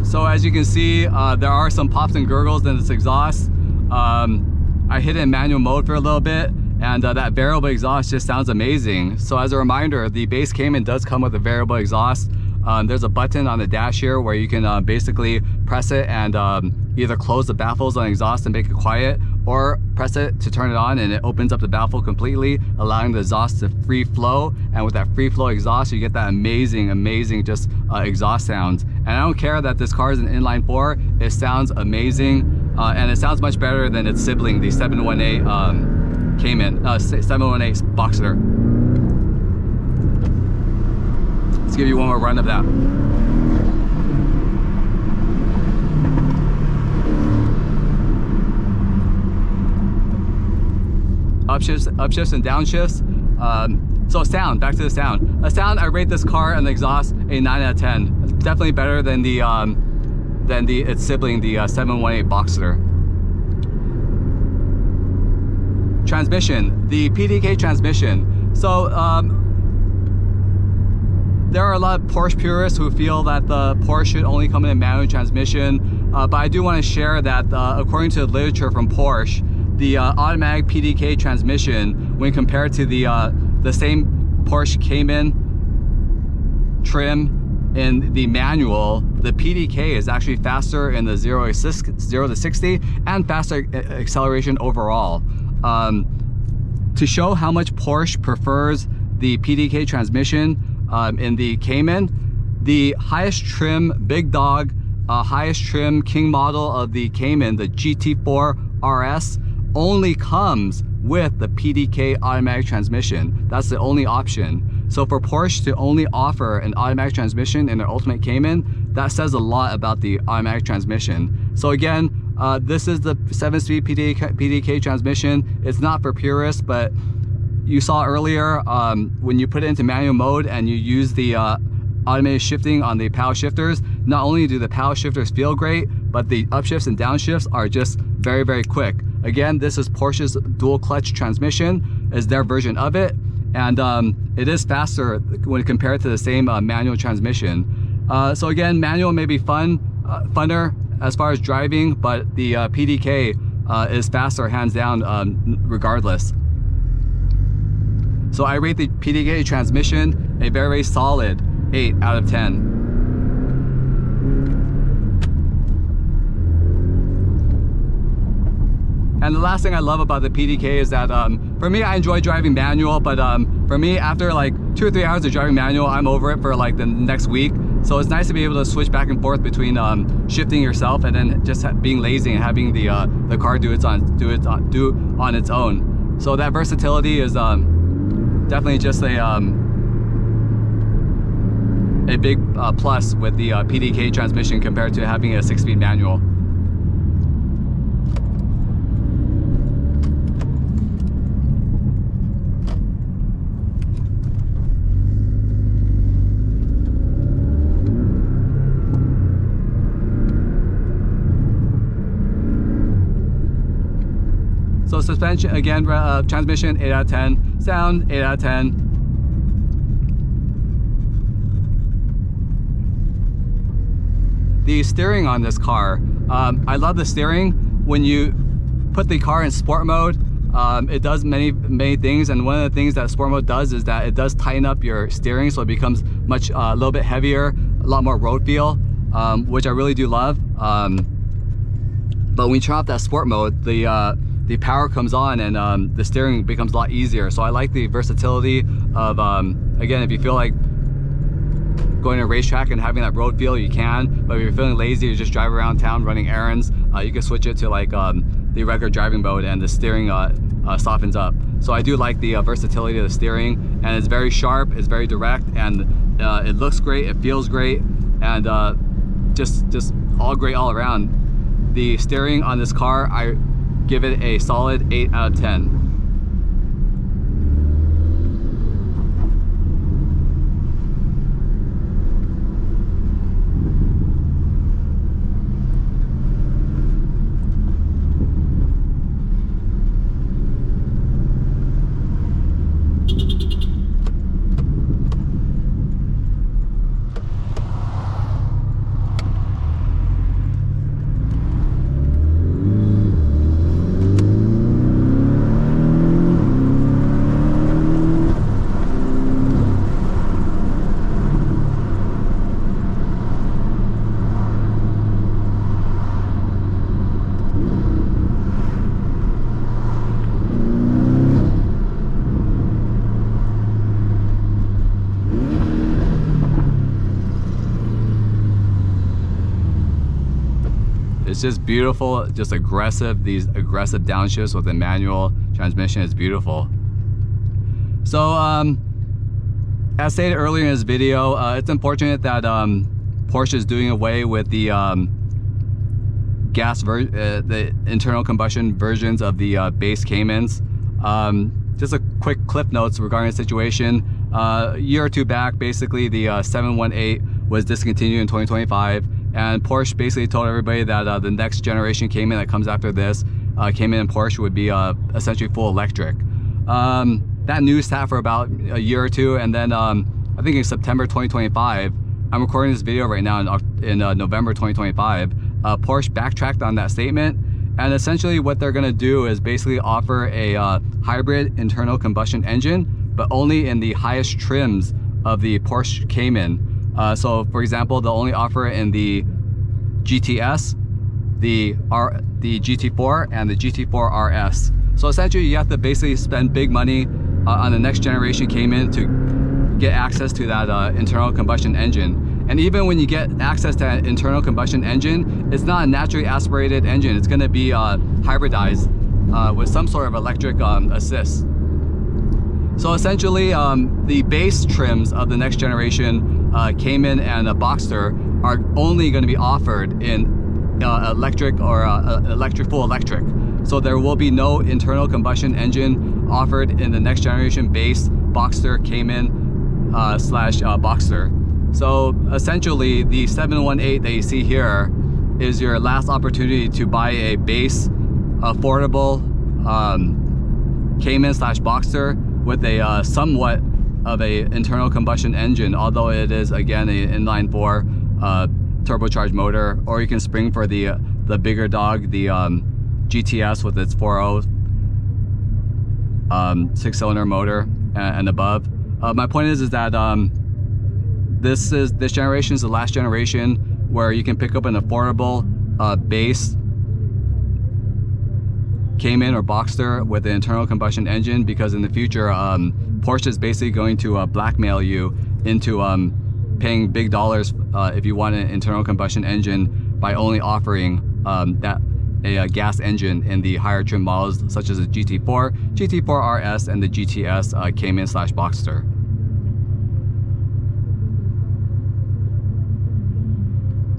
So as you can see, there are some pops and gurgles in this exhaust. I hit it in manual mode for a little bit, and that variable exhaust just sounds amazing. So as a reminder, the base Cayman does come with a variable exhaust. There's a button on the dash here where you can basically press it and either close the baffles on the exhaust and make it quiet, or press it to turn it on and it opens up the baffle completely, allowing the exhaust to free flow. And with that free flow exhaust, you get that amazing just exhaust sounds. And I don't care that this car is an inline 4, it sounds amazing, and it sounds much better than its sibling, the 718 Cayman, 718 Boxster. Let's give you one more run of that. Upshifts and downshifts. So sound, back to the sound. Sound, I rate this car and the exhaust a 9 out of 10. It's definitely better than its sibling, the 718 Boxster. Transmission, the PDK transmission. So there are a lot of Porsche purists who feel that the Porsche should only come in a manual transmission, but I do want to share that according to the literature from Porsche, the automatic PDK transmission, when compared to the same Porsche Cayman trim in the manual, the PDK is actually faster in the 0 to 60 and faster acceleration overall. To show how much Porsche prefers the PDK transmission in the Cayman, the highest trim big dog, highest trim king model of the Cayman, the GT4 RS, only comes with the PDK automatic transmission. That's the only option. So for Porsche to only offer an automatic transmission in their ultimate Cayman, that says a lot about the automatic transmission. So again, This is the 7-speed PDK transmission. It's not for purists, but you saw earlier when you put it into manual mode and you use the automated shifting on the paddle shifters, not only do the paddle shifters feel great, but the upshifts and downshifts are just very, very quick. Again, this is Porsche's dual clutch transmission, is their version of it, and it is faster when compared to the same manual transmission. So again, manual may be funner as far as driving, but the PDK is faster hands down regardless. So I rate the PDK transmission a very, very solid 8 out of 10. And the last thing I love about the PDK is that for me, I enjoy driving manual, but for me, after like 2 or 3 hours of driving manual, I'm over it for like the next week. So it's nice to be able to switch back and forth between shifting yourself and then just being lazy and having the car do on its own. So that versatility is definitely just a big plus with the PDK transmission compared to having a 6-speed manual. So suspension, again, transmission 8 out of 10, sound 8 out of 10. The steering on this car, I love the steering. When you put the car in sport mode, it does many things, and one of the things that sport mode does is that it does tighten up your steering, so it becomes a little bit heavier, a lot more road feel, which I really do love. But when you turn off that sport mode, the power comes on and the steering becomes a lot easier. So I like the versatility of, again, if you feel like going to a racetrack and having that road feel, you can. But if you're feeling lazy, you just drive around town running errands, you can switch it to like the regular driving mode and the steering softens up. So I do like the versatility of the steering, and it's very sharp, it's very direct, and it looks great, it feels great, and just all great all around. The steering on this car, I give it a solid 8 out of 10. It's just beautiful, just aggressive. These aggressive downshifts with the manual transmission is beautiful. So as stated earlier in this video, it's unfortunate that Porsche is doing away with the the internal combustion versions of the base Caymans. Just a quick clip notes regarding the situation. A year or two back, basically the 718 was discontinued in 2025. And Porsche basically told everybody that the next generation Cayman that comes after this, Cayman and Porsche, would be essentially full electric. That news sat for about a year or two, and then I think in September 2025, I'm recording this video right now in November 2025, Porsche backtracked on that statement, and essentially what they're going to do is basically offer a hybrid internal combustion engine, but only in the highest trims of the Porsche Cayman. So for example, they'll only offer it in the GTS, the GT4, and the GT4 RS. So essentially you have to basically spend big money on the next generation Cayman to get access to that internal combustion engine. And even when you get access to that internal combustion engine, it's not a naturally aspirated engine. It's going to be hybridized with some sort of electric assist. So essentially, the base trims of the next generation Cayman and Boxster are only going to be offered in electric or full electric. So there will be no internal combustion engine offered in the next generation base Boxster, Cayman slash Boxster. So essentially the 718 that you see here is your last opportunity to buy a base affordable Cayman slash Boxster with a somewhat of a internal combustion engine, although it is again an inline 4 turbocharged motor, or you can spring for the bigger dog, the GTS with its 4.0 6-cylinder motor and above. My point is that this generation is the last generation where you can pick up an affordable base Cayman or Boxster with an internal combustion engine, because in the future Porsche is basically going to blackmail you into paying big dollars if you want an internal combustion engine by only offering a gas engine in the higher trim models such as the GT4, GT4 RS, and the GTS Cayman slash Boxster.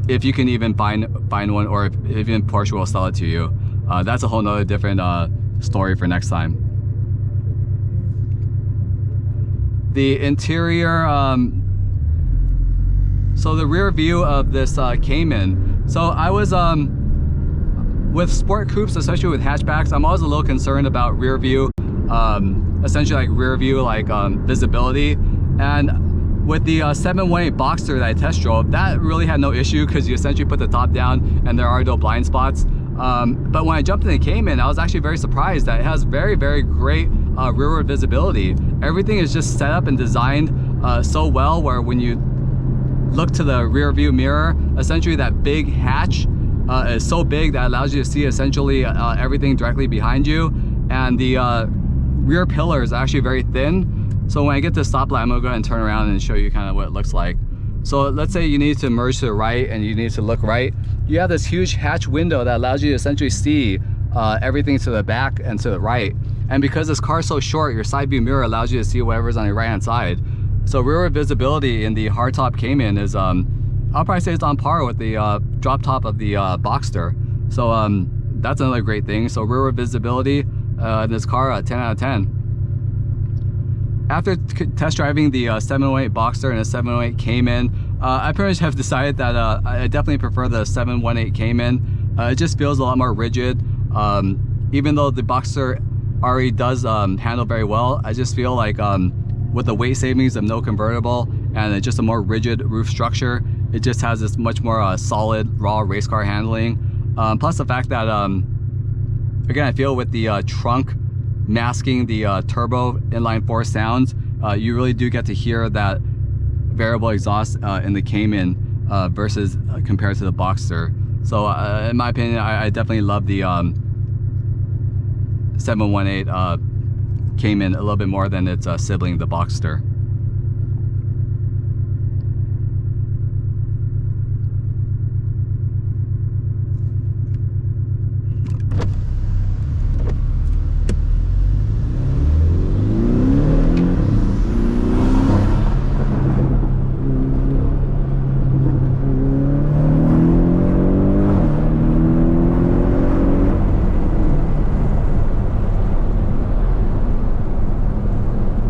If you can even find one, or if even Porsche will sell it to you. That's a whole nother different story for next time. The interior, so the rear view of this Cayman. So I was, with sport coupes, especially with hatchbacks, I'm always a little concerned about rear view, essentially like rear view, like visibility. And with the 718 Boxster that I test drove, that really had no issue because you essentially put the top down and there are no blind spots. But when I jumped in the Cayman, I was actually very surprised that it has very, very great rearward visibility. Everything is just set up and designed so well, where when you look to the rear view mirror, essentially that big hatch is so big that allows you to see essentially everything directly behind you. And the rear pillar is actually very thin. So when I get to the stoplight, I'm gonna go ahead and turn around and show you kind of what it looks like. So let's say you need to merge to the right and you need to look right. You have this huge hatch window that allows you to essentially see everything to the back and to the right. And because this car is so short, your side view mirror allows you to see whatever's on your right hand side. So rearward visibility in the hardtop Cayman is, I'll probably say it's on par with the drop top of the Boxster. So that's another great thing. So rearward visibility in this car, 10 out of 10. After test driving the 718 Boxster and the 718 Cayman, I pretty much have decided that I definitely prefer the 718 Cayman. It just feels a lot more rigid. Even though the Boxster already does handle very well, I just feel like with the weight savings of no convertible and just a more rigid roof structure, it just has this much more solid, raw race car handling. Plus the fact that, again, I feel with the trunk masking the turbo inline 4 sounds, you really do get to hear that variable exhaust in the Cayman versus compared to the Boxster. So in my opinion, I definitely love the 718 Cayman a little bit more than its sibling, the Boxster.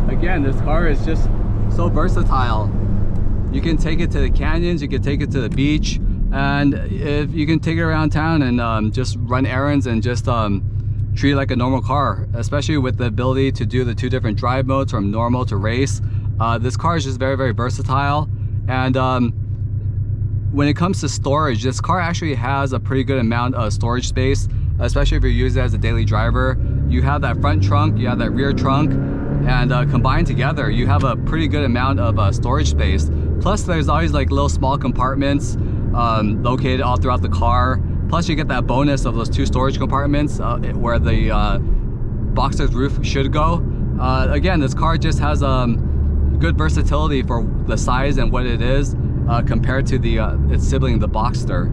Again, this car is just so versatile. You can take it to the canyons, you can take it to the beach, and if you can take it around town and just run errands and just treat it like a normal car, especially with the ability to do the 2 different drive modes from normal to race. This car is just very, very versatile. And when it comes to storage, this car actually has a pretty good amount of storage space, especially if you're using it as a daily driver. You have that front trunk, you have that rear trunk, and combined together, you have a pretty good amount of storage space. Plus, there's always like little small compartments located all throughout the car. Plus, you get that bonus of those 2 storage compartments where the Boxster's roof should go. Again, this car just has good versatility for the size and what it is compared to the its sibling, the Boxster.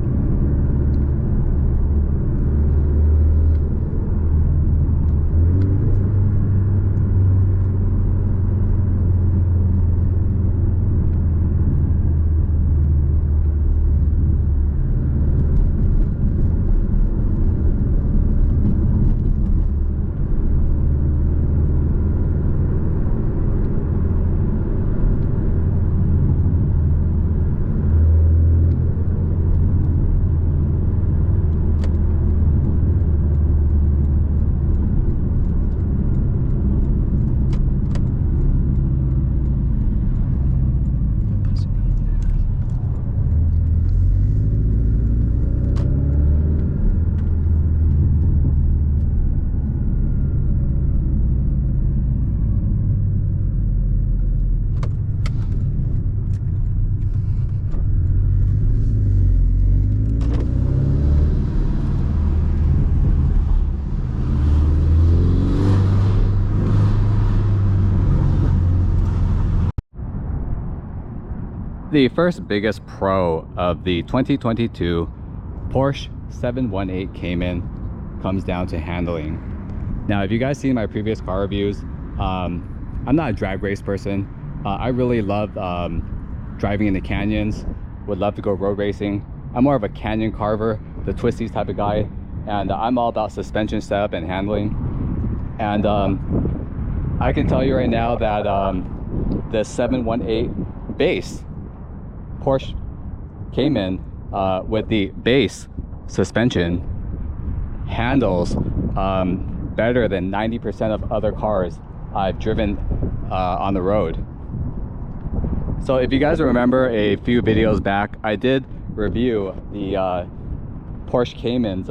The first biggest pro of the 2022 Porsche 718 Cayman comes down to handling. Now, if you guys seen my previous car reviews, I'm not a drag race person. I really love driving in the canyons, would love to go road racing. I'm more of a canyon carver, the twisties type of guy, and I'm all about suspension setup and handling. And I can tell you right now that the 718 base Porsche Cayman with the base suspension handles better than 90% of other cars I've driven on the road. So if you guys remember a few videos back, I did review the Porsche Cayman's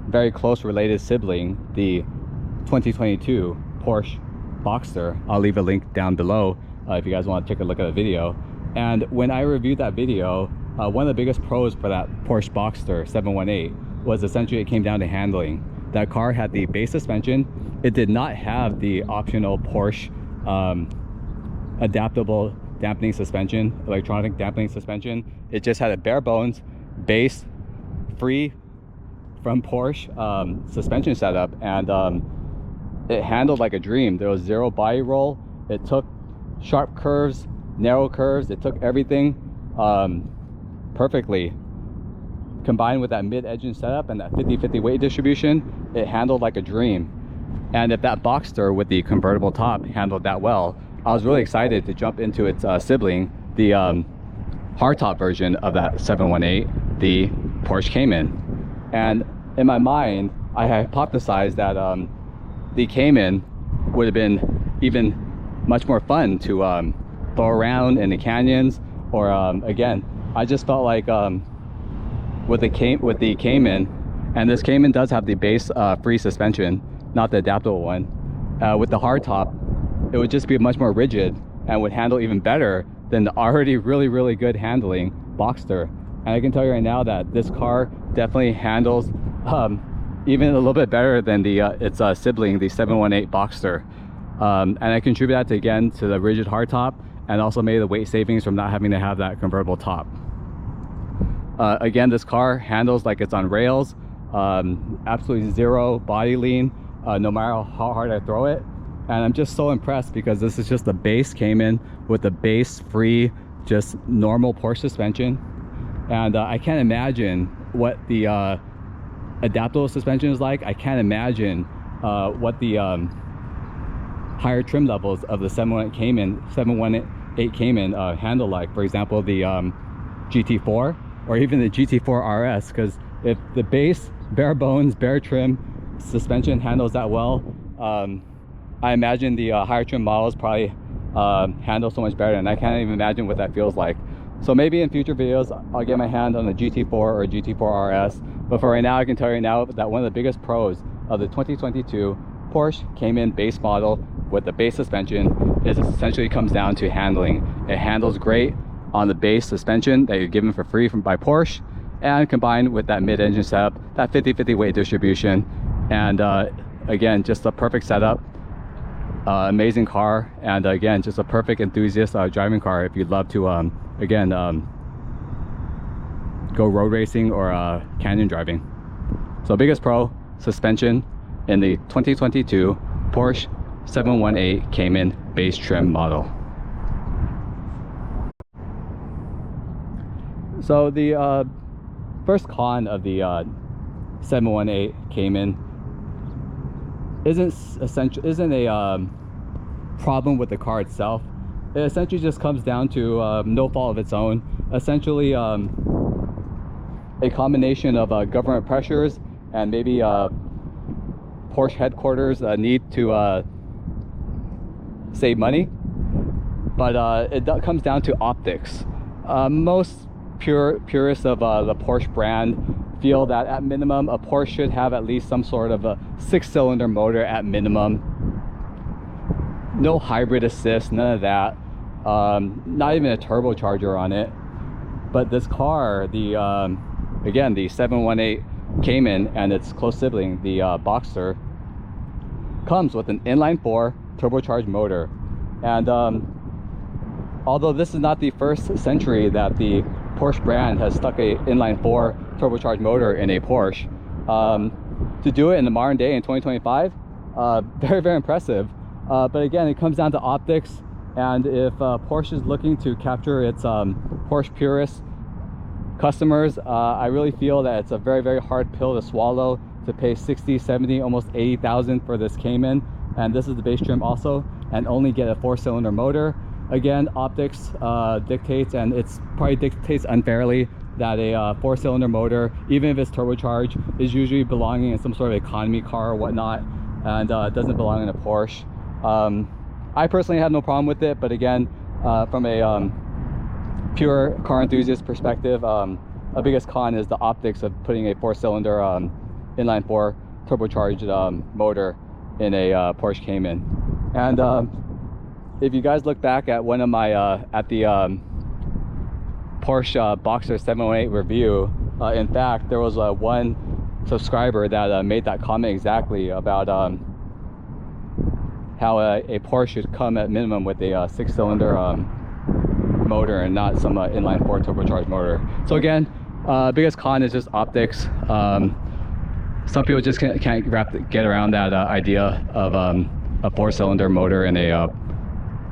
very close related sibling, the 2022 Porsche Boxster. I'll leave a link down below if you guys want to take a look at the video. And when I reviewed that video, one of the biggest pros for that Porsche Boxster 718 was essentially it came down to handling. That car had the base suspension. It did not have the optional Porsche adaptable dampening suspension, electronic dampening suspension. It just had a bare bones base, free from Porsche suspension setup, and it handled like a dream. There was zero body roll. It took sharp curves, narrow curves. It took everything perfectly. Combined with that mid-engine setup and that 50-50 weight distribution, it handled like a dream. And if that Boxster with the convertible top handled that well, I was really excited to jump into its sibling, the hardtop version of that 718, the Porsche Cayman. And in my mind, I hypothesized that the Cayman would have been even much more fun to throw around in the canyons, or again, I just felt like with the Cayman, and this Cayman does have the base free suspension, not the adaptable one. With the hardtop, it would just be much more rigid and would handle even better than the already really good handling Boxster. And I can tell you right now that this car definitely handles even a little bit better than the its sibling, the 718 Boxster. And I contribute that again to the rigid hardtop, and also made the weight savings from not having to have that convertible top. Again, this car handles like it's on rails, absolutely zero body lean, no matter how hard I throw it. And I'm just so impressed because this is just the base Cayman with the base free, just normal Porsche suspension. And I can't imagine what the adaptable suspension is like. I can't imagine what the higher trim levels of the 718 Cayman handle like. For example, the GT4 or even the GT4 RS, because if the base, bare bones, bare trim suspension handles that well, I imagine the higher trim models probably handle so much better, and I can't even imagine what that feels like. So maybe in future videos I'll get my hand on the GT4 or GT4 RS, but for right now I can tell you now that one of the biggest pros of the 2022 Porsche Cayman base model with the base suspension is it essentially comes down to handling. It handles great on the base suspension that you're given for free by Porsche, and combined with that mid-engine setup, that 50-50 weight distribution, and again, just a perfect setup. Amazing car, and again, just a perfect enthusiast driving car if you'd love to again go road racing or canyon driving. So biggest pro, suspension in the 2022 Porsche 718 Cayman base trim model. So the first con of the 718 Cayman isn't a problem with the car itself. It essentially just comes down to no fault of its own. Essentially a combination of government pressures and maybe Porsche headquarters need to save money, but it comes down to optics. Most purists of the Porsche brand feel that at minimum a Porsche should have at least some sort of a 6-cylinder motor at minimum. No hybrid assist, none of that. Not even a turbocharger on it. But this car, the again, the 718 Cayman and its close sibling, the Boxster, comes with an inline 4 turbocharged motor. And although this is not the first century that the Porsche brand has stuck a inline 4 turbocharged motor in a Porsche, to do it in the modern day in 2025, very, very impressive. But again, it comes down to optics, and if Porsche is looking to capture its Porsche purist customers, I really feel that it's a very, very hard pill to swallow to pay 60, 70, almost 80,000 for this Cayman, and this is the base trim also, and only get a 4-cylinder motor. Again, optics dictates, and it's probably dictates unfairly, that a 4-cylinder motor, even if it's turbocharged, is usually belonging in some sort of economy car or whatnot, and doesn't belong in a Porsche. I personally have no problem with it, but again, from a pure car enthusiast perspective, a biggest con is the optics of putting a 4-cylinder inline 4 turbocharged motor in a Porsche Cayman. And if you guys look back at one of my at the Porsche Boxster 718 review, in fact there was one subscriber that made that comment exactly about how a Porsche should come at minimum with a 6-cylinder motor and not some inline 4 turbocharged motor. So again, biggest con is just optics. Some people just can't get around that idea of a 4-cylinder motor in a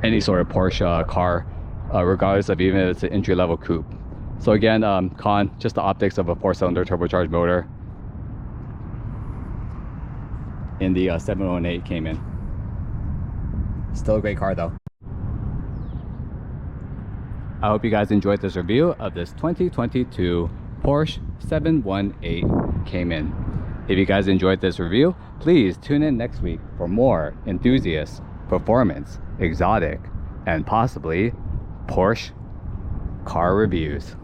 any sort of Porsche car, regardless of even if it's an entry-level coupe. So again, con, just the optics of a 4-cylinder turbocharged motor in the 718 Cayman. Still a great car though. I hope you guys enjoyed this review of this 2022 Porsche 718 Cayman. If you guys enjoyed this review, please tune in next week for more enthusiast, performance, exotic, and possibly Porsche car reviews.